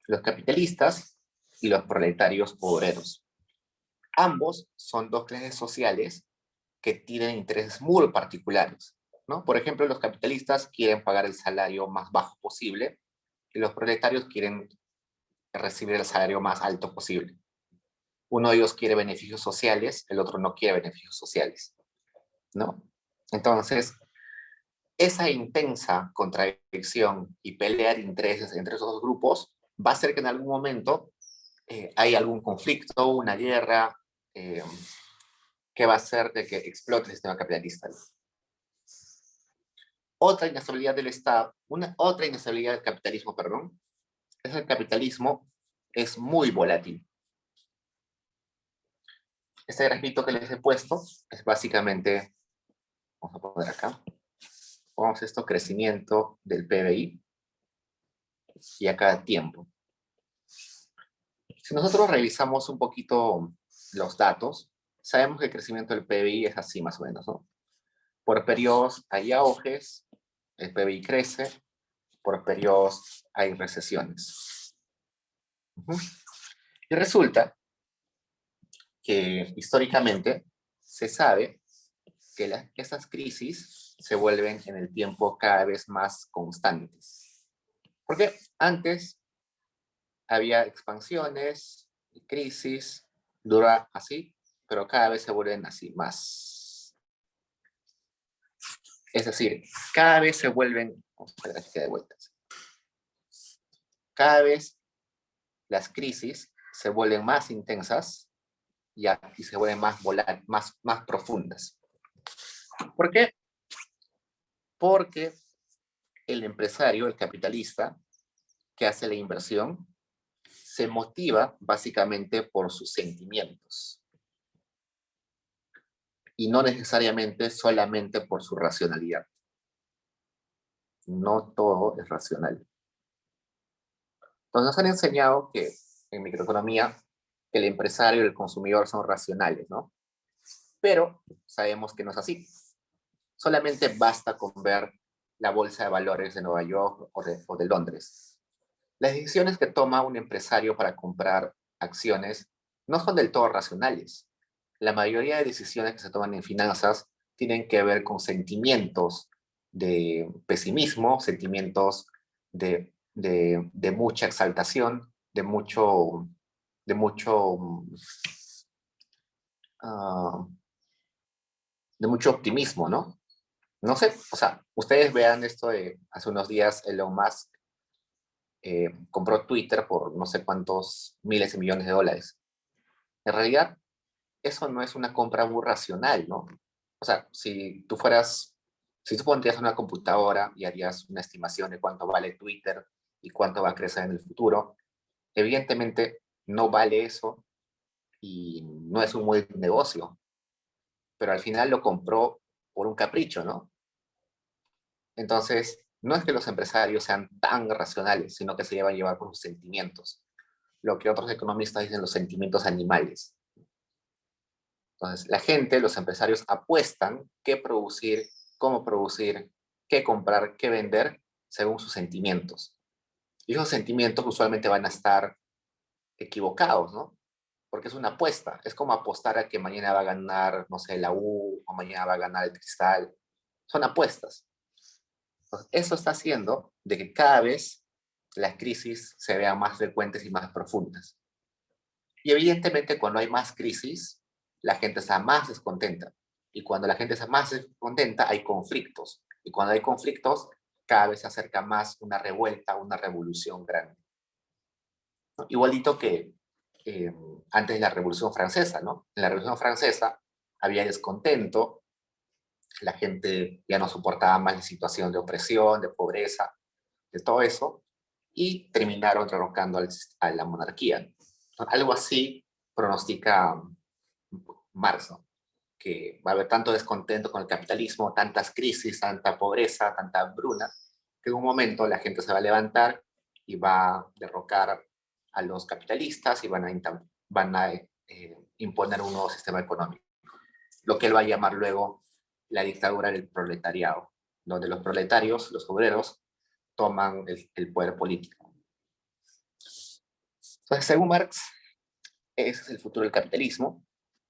los capitalistas y los proletarios obreros. Ambos son dos clases sociales que tienen intereses muy particulares, ¿no? Por ejemplo, los capitalistas quieren pagar el salario más bajo posible y los proletarios quieren recibir el salario más alto posible. Uno de ellos quiere beneficios sociales, el otro no quiere beneficios sociales, ¿no? Entonces, esa intensa contradicción y pelea de intereses entre esos dos grupos va a hacer que en algún momento hay algún conflicto, una guerra, que va a hacer de que explote el sistema capitalista. Otra inestabilidad del Estado, otra inestabilidad del capitalismo, perdón, es el capitalismo es muy volátil. Este grafito que les he puesto es básicamente, vamos a poner acá, pongamos esto, crecimiento del PBI y a cada tiempo. Si nosotros revisamos un poquito los datos, sabemos que el crecimiento del PBI es así más o menos, ¿no? Por periodos hay auges, el PBI crece, por periodos hay recesiones. Y resulta que históricamente se sabe que estas crisis se vuelven en el tiempo cada vez más constantes. Porque antes había expansiones, crisis, dura así, pero cada vez se vuelven así más. Es decir, cada vez se vuelven, vamos a ver aquí de vueltas, cada vez las crisis se vuelven más intensas y se vuelven más profundas. ¿Por qué? Porque el empresario, el capitalista, que hace la inversión, se motiva básicamente por sus sentimientos y no necesariamente solamente por su racionalidad. No todo es racional. Entonces nos han enseñado que en microeconomía que el empresario y el consumidor son racionales, ¿no? Pero sabemos que no es así. Solamente basta con ver la bolsa de valores de Nueva York o de Londres. Las decisiones que toma un empresario para comprar acciones no son del todo racionales. La mayoría de decisiones que se toman en finanzas tienen que ver con sentimientos de pesimismo, sentimientos de mucha exaltación, de mucho, uh, de mucho optimismo, ¿no? No sé, o sea, ustedes vean esto de hace unos días Elon Musk compró Twitter por no sé cuántos miles de millones de dólares. En realidad, eso no es una compra muy racional, ¿no? O sea, si tú pondrías una computadora y harías una estimación de cuánto vale Twitter y cuánto va a crecer en el futuro, evidentemente no vale eso y no es un buen negocio, pero al final lo compró por un capricho, ¿no? Entonces, no es que los empresarios sean tan racionales, sino que se llevar por sus sentimientos, lo que otros economistas dicen los sentimientos animales. Entonces, la gente, los empresarios apuestan qué producir, cómo producir, qué comprar, qué vender, según sus sentimientos. Y esos sentimientos usualmente van a estar equivocados, ¿no? Porque es una apuesta. Es como apostar a que mañana va a ganar, no sé, la U, o mañana va a ganar el Cristal. Son apuestas. Entonces, eso está haciendo de que cada vez las crisis se vean más frecuentes y más profundas. Y evidentemente cuando hay más crisis, la gente está más descontenta. Y cuando la gente está más descontenta, hay conflictos. Y cuando hay conflictos, cada vez se acerca más una revuelta, una revolución grande. ¿No? Igualito que antes de la Revolución Francesa, ¿no? En la Revolución Francesa, había descontento, la gente ya no soportaba más la situación de opresión, de pobreza, de todo eso, y terminaron derrocando a la monarquía. Algo así pronostica Marx, ¿no? Que va a haber tanto descontento con el capitalismo, tantas crisis, tanta pobreza, tanta hambruna, que en un momento la gente se va a levantar y va a derrocar a los capitalistas y van a imponer un nuevo sistema económico, lo que él va a llamar luego la dictadura del proletariado, donde los proletarios, los obreros, toman el poder político. Entonces, según Marx, ese es el futuro del capitalismo.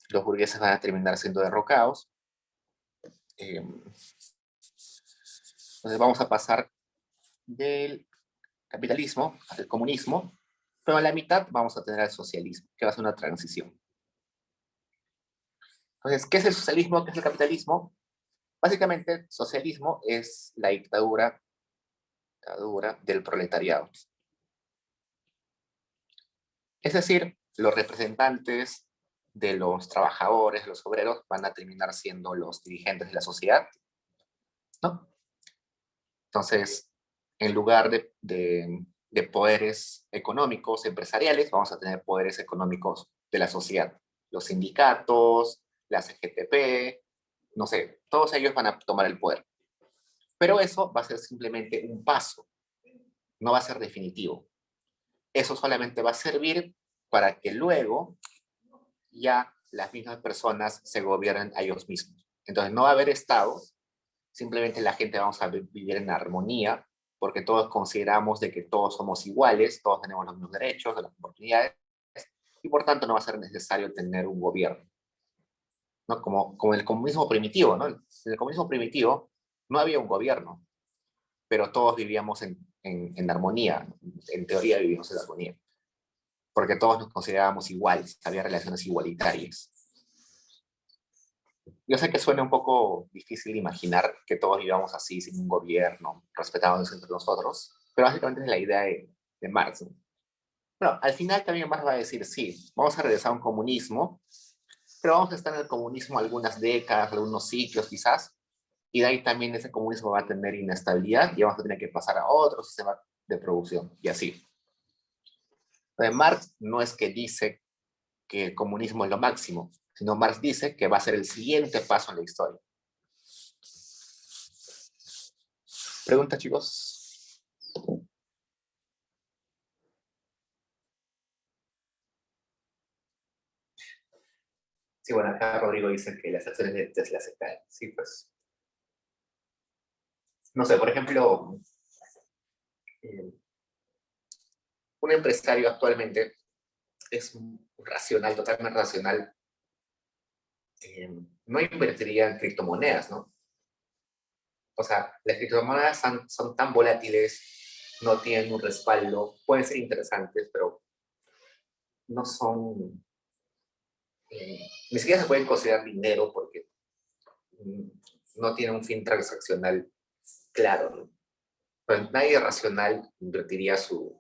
Los burgueses van a terminar siendo derrocados. Entonces vamos a pasar del capitalismo al comunismo, pero a la mitad vamos a tener al socialismo, que va a ser una transición. Entonces, ¿qué es el socialismo? ¿Qué es el capitalismo? Básicamente, el socialismo es la dictadura del proletariado. Es decir, los representantes de los trabajadores, los obreros, van a terminar siendo los dirigentes de la sociedad, ¿no? Entonces, en lugar de poderes económicos, empresariales, vamos a tener poderes económicos de la sociedad. Los sindicatos, la CGTP, no sé, todos ellos van a tomar el poder. Pero eso va a ser simplemente un paso, no va a ser definitivo. Eso solamente va a servir para que luego ya las mismas personas se gobiernen a ellos mismos. Entonces no va a haber estados, simplemente la gente vamos a vivir en armonía, porque todos consideramos de que todos somos iguales, todos tenemos los mismos derechos, las oportunidades, y por tanto no va a ser necesario tener un gobierno, ¿no? Como el comunismo primitivo, ¿no? En el comunismo primitivo no había un gobierno, pero todos vivíamos en armonía, en teoría vivíamos en armonía, porque todos nos considerábamos iguales, había relaciones igualitarias. Yo sé que suena un poco difícil imaginar que todos vivamos así, sin un gobierno, respetándonos entre nosotros, pero básicamente es la idea de Marx, ¿no? Bueno, al final también Marx va a decir, sí, vamos a regresar a un comunismo, pero vamos a estar en el comunismo algunas décadas, algunos ciclos quizás, y de ahí también ese comunismo va a tener inestabilidad y vamos a tener que pasar a otro sistema de producción, y así. Entonces, Marx no es que dice que el comunismo es lo máximo, sino Marx dice que va a ser el siguiente paso en la historia. ¿Pregunta, chicos? Sí, bueno, acá Rodrigo dice que las acciones de Tesla se caen. Sí, pues. No sé, por ejemplo, eh, un empresario actualmente es racional, totalmente racional. No invertiría en criptomonedas, ¿no? O sea, las criptomonedas son tan volátiles, no tienen un respaldo, pueden ser interesantes, pero no son, ni siquiera se pueden considerar dinero porque mm, no tienen un fin transaccional claro, ¿no? Pero nadie racional invertiría su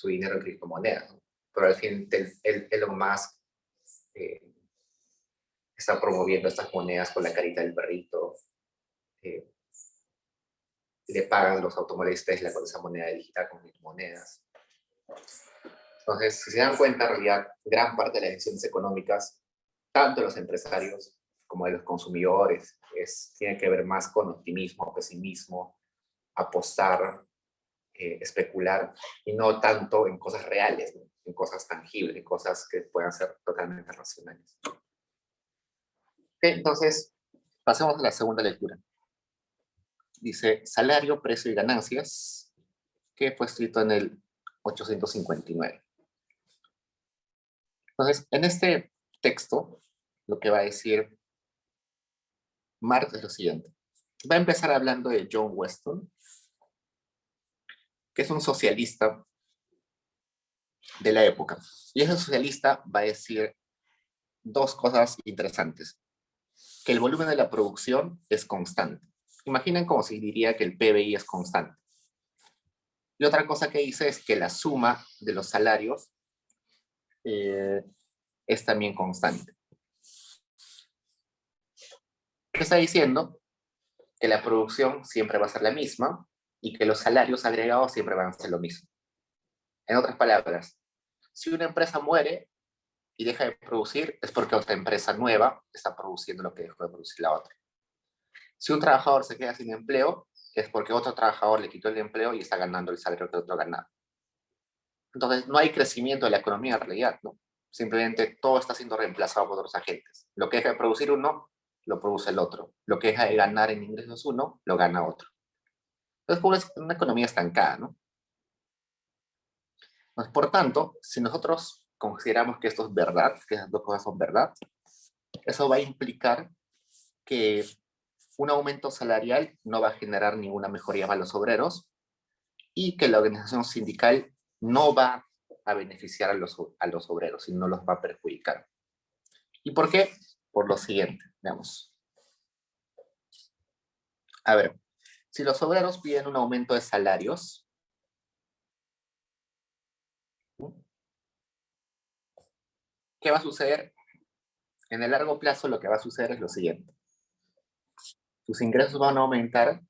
dinero en criptomonedas, ¿no? Pero al fin Elon Musk eh, está promoviendo estas monedas con la carita del perrito, eh, le pagan los automóviles Tesla con esa moneda digital, con criptomonedas. Entonces, si se dan cuenta, en realidad, gran parte de las decisiones económicas, tanto de los empresarios como de los consumidores, tiene que ver más con optimismo, pesimismo, apostar, especular, y no tanto en cosas reales, ¿no? En cosas tangibles, en cosas que puedan ser totalmente racionales. Okay, entonces, pasemos a la segunda lectura. Dice, salario, precio y ganancias, que fue escrito en el 859. Entonces, en este texto, lo que va a decir Marx es lo siguiente. Va a empezar hablando de John Weston, que es un socialista de la época. Y ese socialista va a decir dos cosas interesantes. Que el volumen de la producción es constante. Imaginen como si diría que el PBI es constante. Y otra cosa que dice es que la suma de los salarios es también constante. ¿Qué está diciendo? Que la producción siempre va a ser la misma y que los salarios agregados siempre van a ser lo mismo. En otras palabras, si una empresa muere y deja de producir, es porque otra empresa nueva está produciendo lo que dejó de producir la otra. Si un trabajador se queda sin empleo, es porque otro trabajador le quitó el empleo y está ganando el salario que otro ganaba. Entonces, no hay crecimiento de la economía en realidad, ¿no? Simplemente todo está siendo reemplazado por otros agentes. Lo que deja de producir uno, lo produce el otro. Lo que deja de ganar en ingresos uno, lo gana otro. Entonces, como es una economía estancada, ¿no? Pues, por tanto, si nosotros consideramos que esto es verdad, que esas dos cosas son verdad, eso va a implicar que un aumento salarial no va a generar ninguna mejoría para los obreros y que la organización sindical no va a beneficiar a los obreros, sino los va a perjudicar. ¿Y por qué? Por lo siguiente, veamos. A ver, si los obreros piden un aumento de salarios, ¿qué va a suceder? En el largo plazo lo que va a suceder es lo siguiente. Sus ingresos van a aumentar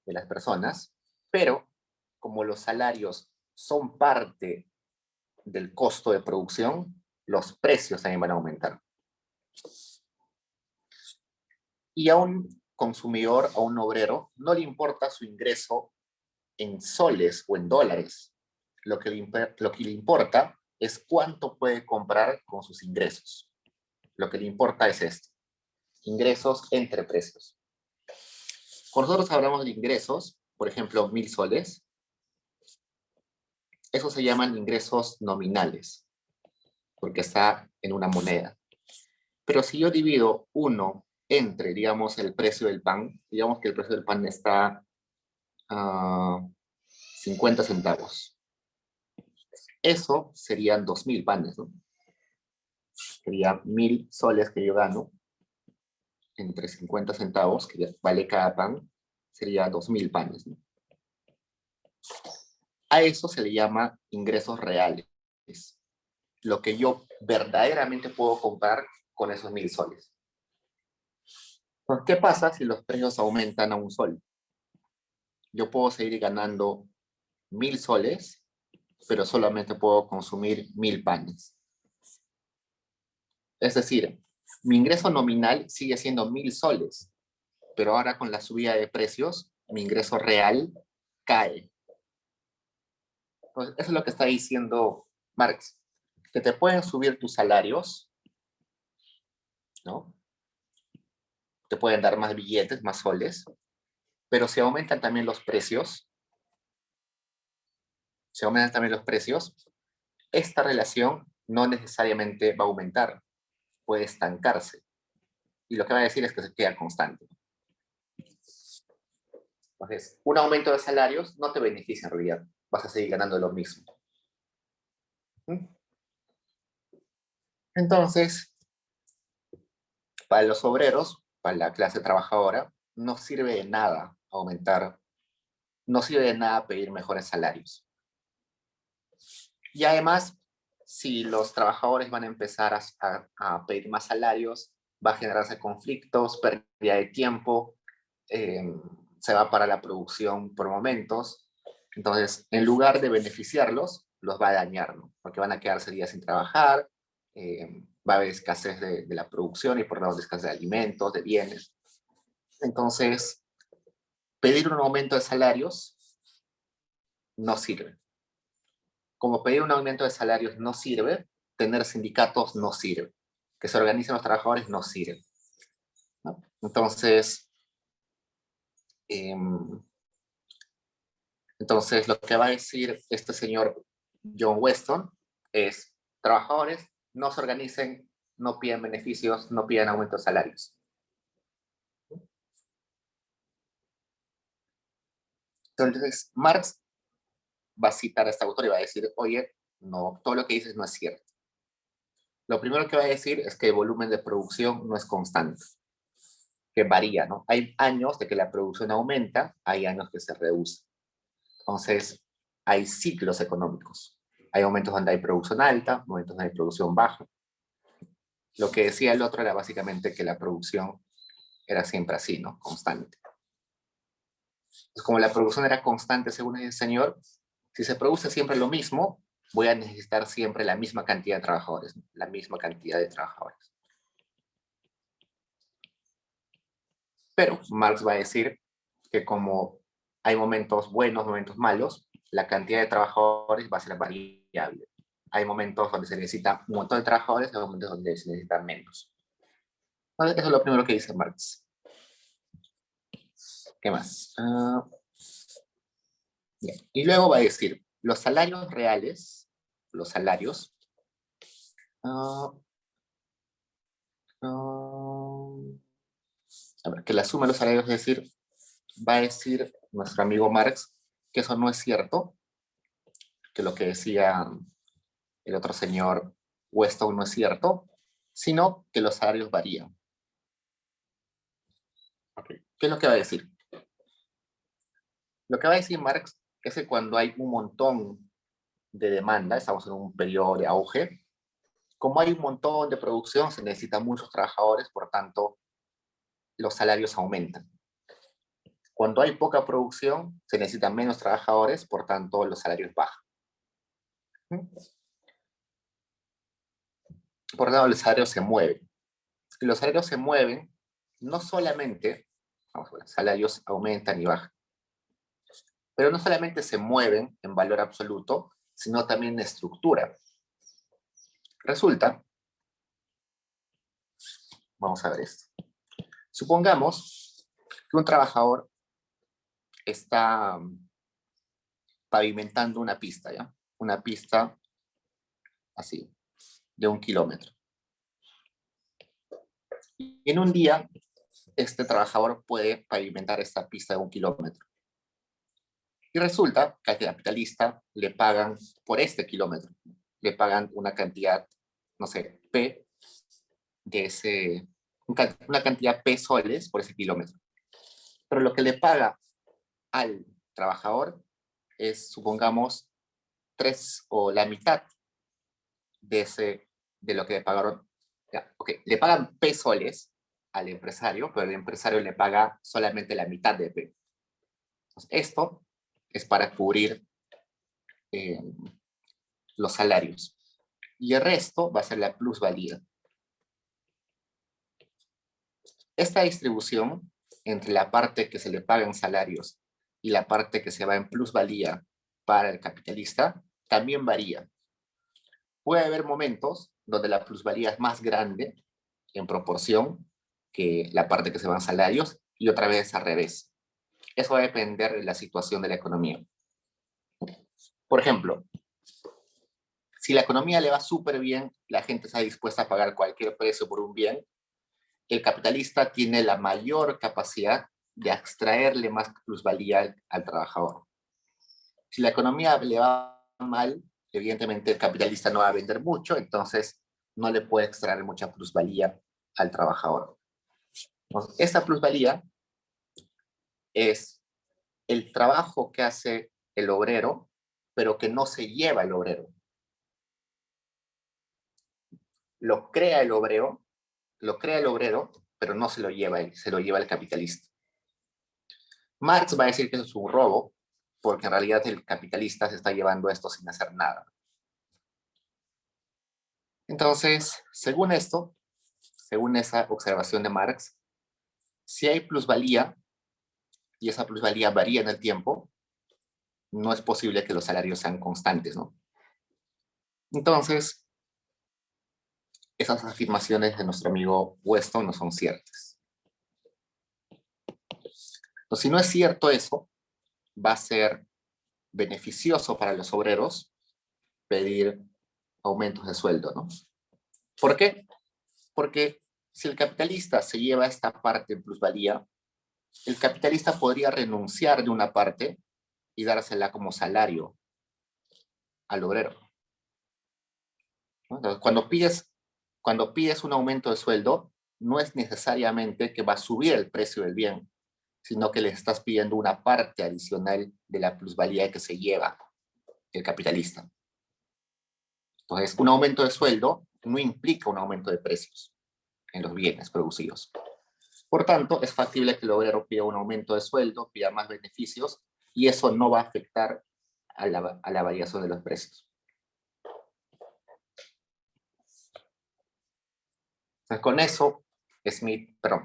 de las personas, pero como los salarios son parte del costo de producción, los precios también van a aumentar. Y a un consumidor, a un obrero, no le importa su ingreso en soles o en dólares. Lo que le importa es cuánto puede comprar con sus ingresos. Lo que le importa es esto. Ingresos entre precios. Cuando nosotros hablamos de ingresos, por ejemplo, 1.000 soles, esos se llaman ingresos nominales, porque está en una moneda. Pero si yo divido uno entre, digamos, el precio del pan, digamos que el precio del pan está a 50 centavos. Eso serían 2.000 panes, ¿no? Sería 1.000 soles que yo gano entre 50 centavos, que vale cada pan, sería 2.000 panes, ¿no? A eso se le llama ingresos reales. Lo que yo verdaderamente puedo comprar con esos 1.000 soles. Entonces, ¿qué pasa si los precios aumentan a 1 sol? Yo puedo seguir ganando 1.000 soles, pero solamente puedo consumir 1.000 panes. Es decir, mi ingreso nominal sigue siendo 1.000 soles, pero ahora con la subida de precios, mi ingreso real cae. Entonces, eso es lo que está diciendo Marx, que te pueden subir tus salarios, ¿no? Te pueden dar más billetes, más soles, pero si aumentan también los precios, esta relación no necesariamente va a aumentar, puede estancarse. Y lo que va a decir es que se queda constante. Entonces, un aumento de salarios no te beneficia en realidad, vas a seguir ganando lo mismo. Entonces, para los obreros, para la clase trabajadora, no sirve de nada aumentar, no sirve de nada pedir mejores salarios. Y además, si los trabajadores van a empezar a pedir más salarios, va a generarse conflictos, pérdida de tiempo, se va para la producción por momentos. Entonces, en lugar de beneficiarlos, los va a dañar, ¿no? Porque van a quedarse días sin trabajar, va a haber escasez de la producción y por lo tanto escasez de alimentos, de bienes. Entonces, pedir un aumento de salarios no sirve. Como pedir un aumento de salarios no sirve, tener sindicatos no sirve. Que se organicen los trabajadores no sirve, ¿no? Entonces, lo que va a decir este señor John Weston es, trabajadores, no se organicen, no pidan beneficios, no pidan aumento de salarios. Entonces, Marx va a citar a este autor y va a decir, oye, no, todo lo que dices no es cierto. Lo primero que va a decir es que el volumen de producción no es constante, que varía, ¿no? Hay años de que la producción aumenta, hay años que se reduce. Entonces, hay ciclos económicos. Hay momentos donde hay producción alta, momentos donde hay producción baja. Lo que decía el otro era básicamente que la producción era siempre así, ¿no? Constante. Entonces, como la producción era constante según el señor, si se produce siempre lo mismo, voy a necesitar siempre la misma cantidad de trabajadores, ¿no? La misma cantidad de trabajadores. Pero Marx va a decir que como hay momentos buenos, momentos malos, la cantidad de trabajadores va a ser variable. Hay momentos donde se necesita un montón de trabajadores, hay momentos donde se necesita menos. Entonces, eso es lo primero que dice Marx. ¿Qué más? Bien. Y luego va a decir, los salarios reales, los salarios, uh, uh, a ver, que la suma de los salarios, es decir, va a decir nuestro amigo Marx que eso no es cierto, que lo que decía el otro señor Weston no es cierto, sino que los salarios varían. Okay. ¿Qué es lo que va a decir? Lo que va a decir Marx es que cuando hay un montón de demanda, estamos en un periodo de auge, como hay un montón de producción, se necesitan muchos trabajadores, por tanto, los salarios aumentan. Cuando hay poca producción, se necesitan menos trabajadores, por tanto, los salarios bajan. Por lo tanto, los salarios se mueven. Y los salarios se mueven no solamente, vamos a ver, salarios aumentan y bajan, pero no solamente se mueven en valor absoluto, sino también en estructura. Resulta, vamos a ver esto. Supongamos que un trabajador está pavimentando una pista, ¿ya? Una pista así, de 1 kilómetro. Y en un día, este trabajador puede pavimentar esta pista de 1 kilómetro. Y resulta que al capitalista le pagan por este kilómetro, le pagan una cantidad, no sé, P de ese, una cantidad P soles por ese kilómetro. Pero lo que le paga al trabajador es, supongamos, 3 o la mitad de lo que le pagaron. Ya, okay. Le pagan P soles al empresario, pero el empresario le paga solamente la mitad de P. Entonces, esto es para cubrir los salarios. Y el resto va a ser la plusvalía. Esta distribución entre la parte que se le paga en salarios y la parte que se va en plusvalía para el capitalista también varía. Puede haber momentos donde la plusvalía es más grande en proporción que la parte que se va en salarios y otra vez al revés. Eso va a depender de la situación de la economía. Por ejemplo, si la economía le va súper bien, la gente está dispuesta a pagar cualquier precio por un bien, el capitalista tiene la mayor capacidad de extraerle más plusvalía al trabajador. Si la economía le va mal, evidentemente el capitalista no va a vender mucho, entonces no le puede extraer mucha plusvalía al trabajador. Entonces, esta plusvalía es el trabajo que hace el obrero, pero que no se lleva el obrero. Lo crea el obrero, pero no se lo lleva él, se lo lleva el capitalista. Marx va a decir que eso es un robo, porque en realidad el capitalista se está llevando esto sin hacer nada. Entonces, según esto, según esa observación de Marx, si hay plusvalía y esa plusvalía varía en el tiempo, no es posible que los salarios sean constantes, ¿no? Entonces, esas afirmaciones de nuestro amigo Weston no son ciertas. Entonces, si no es cierto eso, va a ser beneficioso para los obreros pedir aumentos de sueldo, ¿no? ¿Por qué? Porque si el capitalista se lleva esta parte en plusvalía, el capitalista podría renunciar de una parte y dársela como salario al obrero, ¿no? Entonces, cuando pides un aumento de sueldo, no es necesariamente que va a subir el precio del bien, sino que le estás pidiendo una parte adicional de la plusvalía que se lleva el capitalista. Entonces, un aumento de sueldo no implica un aumento de precios en los bienes producidos. Por tanto, es factible que el obrero pida un aumento de sueldo, pida más beneficios, y eso no va a afectar a la variación de los precios. Entonces,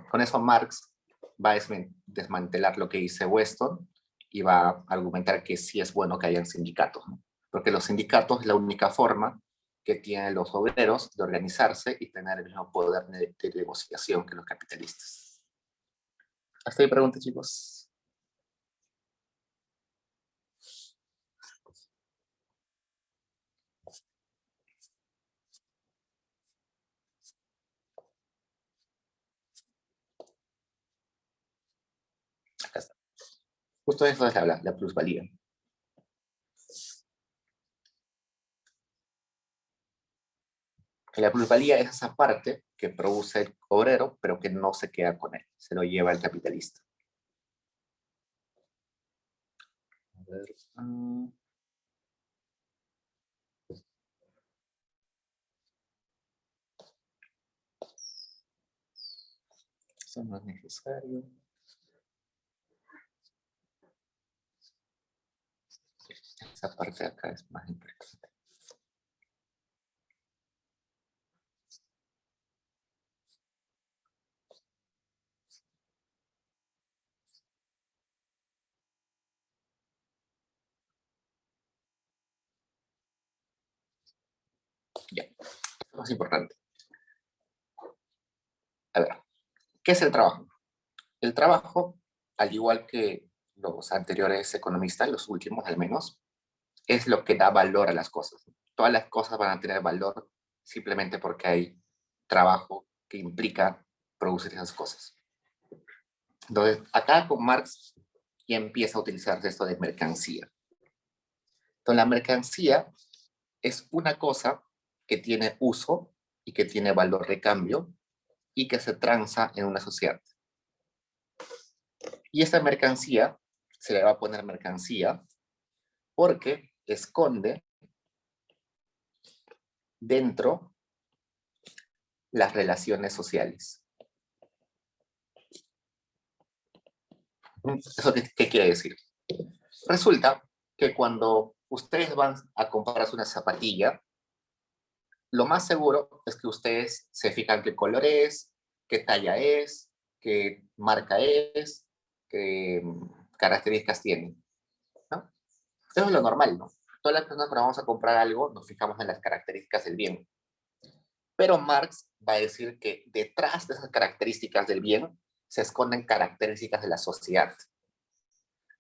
con eso Marx va a desmantelar lo que dice Weston y va a argumentar que sí es bueno que hayan sindicatos, ¿no? Porque los sindicatos es la única forma que tienen los obreros de organizarse y tener el mismo poder de negociación que los capitalistas. Hasta ahí preguntas, chicos. Acá está. Justo eso es la plusvalía. La plusvalía es esa parte que produce el obrero, pero que no se queda con él, se lo lleva el capitalista. A ver, eso no es necesario. Esa parte de acá es más importante. Ya, eso es más importante. A ver, ¿qué es el trabajo? El trabajo, al igual que los anteriores economistas, los últimos al menos, es lo que da valor a las cosas. Todas las cosas van a tener valor simplemente porque hay trabajo que implica producir esas cosas. Entonces, acá con Marx ya empieza a utilizarse esto de mercancía. Entonces, la mercancía es una cosa que tiene uso y que tiene valor de cambio y que se transa en una sociedad. Y esta mercancía se le va a poner mercancía porque esconde dentro las relaciones sociales. ¿Eso qué quiere decir? Resulta que cuando ustedes van a comprarse una zapatilla, lo más seguro es que ustedes se fijan qué color es, qué talla es, qué marca es, qué características tiene, ¿no? Eso es lo normal, ¿no? Todas las personas cuando vamos a comprar algo nos fijamos en las características del bien. Pero Marx va a decir que detrás de esas características del bien se esconden características de la sociedad.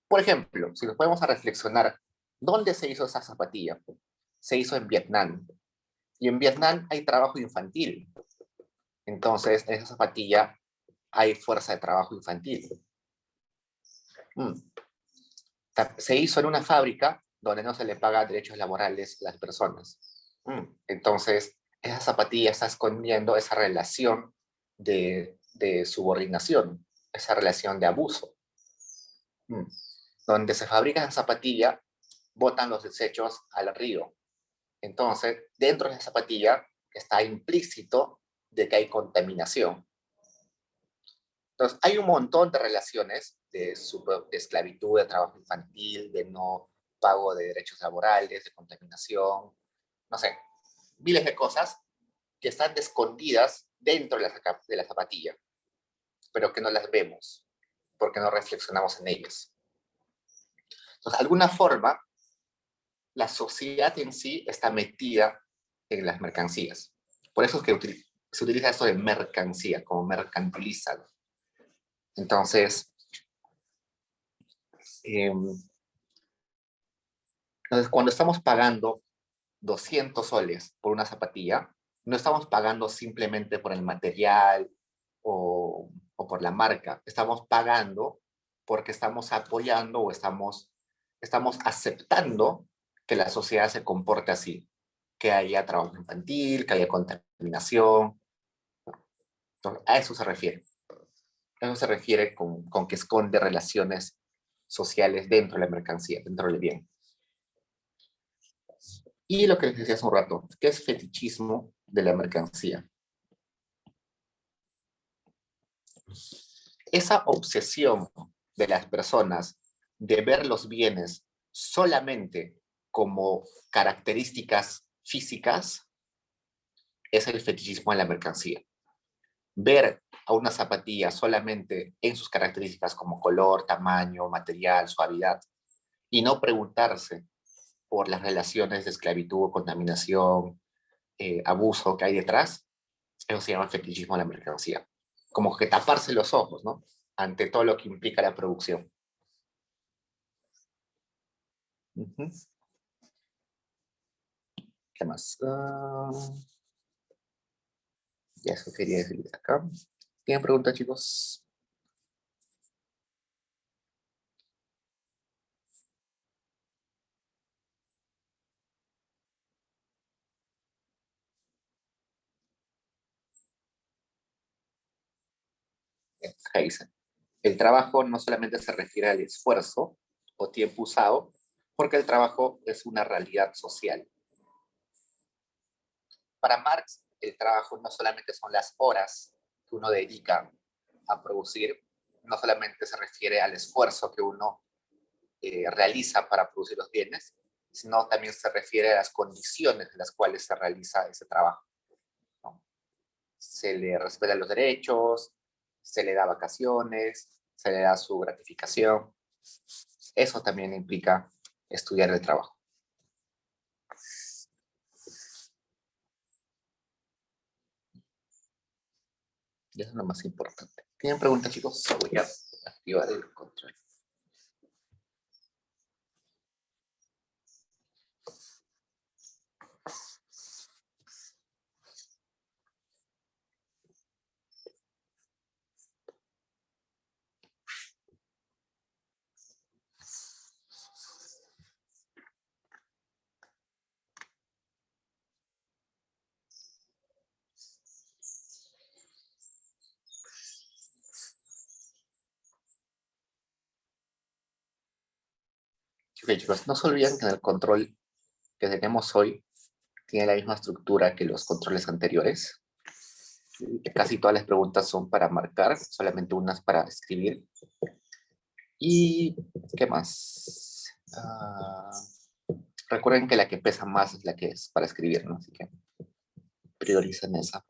Por ejemplo, si nos podemos a reflexionar, ¿dónde se hizo esa zapatilla? Se hizo en Vietnam. Y en Vietnam hay trabajo infantil. Entonces, en esa zapatilla hay fuerza de trabajo infantil. Se hizo en una fábrica donde no se le paga derechos laborales a las personas. Entonces, esa zapatilla está escondiendo esa relación de subordinación, esa relación de abuso. Donde se fabrica esa zapatilla, botan los desechos al río. Entonces, dentro de esa zapatilla está implícito de que hay contaminación. Entonces, hay un montón de relaciones de esclavitud, de trabajo infantil, de no pago de derechos laborales, de contaminación, no sé, miles de cosas que están escondidas dentro de la zapatilla, pero que no las vemos, porque no reflexionamos en ellas. Entonces, de alguna forma, la sociedad en sí está metida en las mercancías. Por eso es que se utiliza esto de mercancía, como mercantilizado. Entonces, cuando estamos pagando 200 soles por una zapatilla, no estamos pagando simplemente por el material o por la marca, estamos pagando porque estamos apoyando o estamos aceptando que la sociedad se comporte así, que haya trabajo infantil, que haya contaminación. Entonces, a eso se refiere. A eso se refiere con que esconde relaciones sociales dentro de la mercancía, dentro del bien. Y lo que les decía hace un rato, ¿qué es fetichismo de la mercancía? esa obsesión de las personas de ver los bienes solamente como características físicas es el fetichismo de la mercancía. Ver a una zapatilla solamente en sus características como color, tamaño, material, suavidad, y no preguntarse por las relaciones de esclavitud, contaminación, abuso que hay detrás, eso se llama fetichismo de la mercancía. Como que taparse los ojos, ¿no? Ante todo lo que implica la producción. Uh-huh. ¿Qué más? Ya eso quería decirles acá. ¿Tienen preguntas, chicos? Acá dicen. El trabajo no solamente se refiere al esfuerzo o tiempo usado, porque el trabajo es una realidad social. Para Marx, el trabajo no solamente son las horas que uno dedica a producir, no solamente se refiere al esfuerzo que uno realiza para producir los bienes, sino también se refiere a las condiciones en las cuales se realiza ese trabajo, ¿no? Se le respetan los derechos, se le da vacaciones, se le da su gratificación. Eso también implica estudiar el trabajo. Y eso es lo más importante. ¿Tienen preguntas, chicos? Voy a activar el control. Ok, chicos, no se olviden que en el control que tenemos hoy tiene la misma estructura que los controles anteriores. Casi todas las preguntas son para marcar, solamente unas para escribir. ¿Y qué más? Recuerden que la que pesa más es la que es para escribir, ¿no? Así que prioricen esa.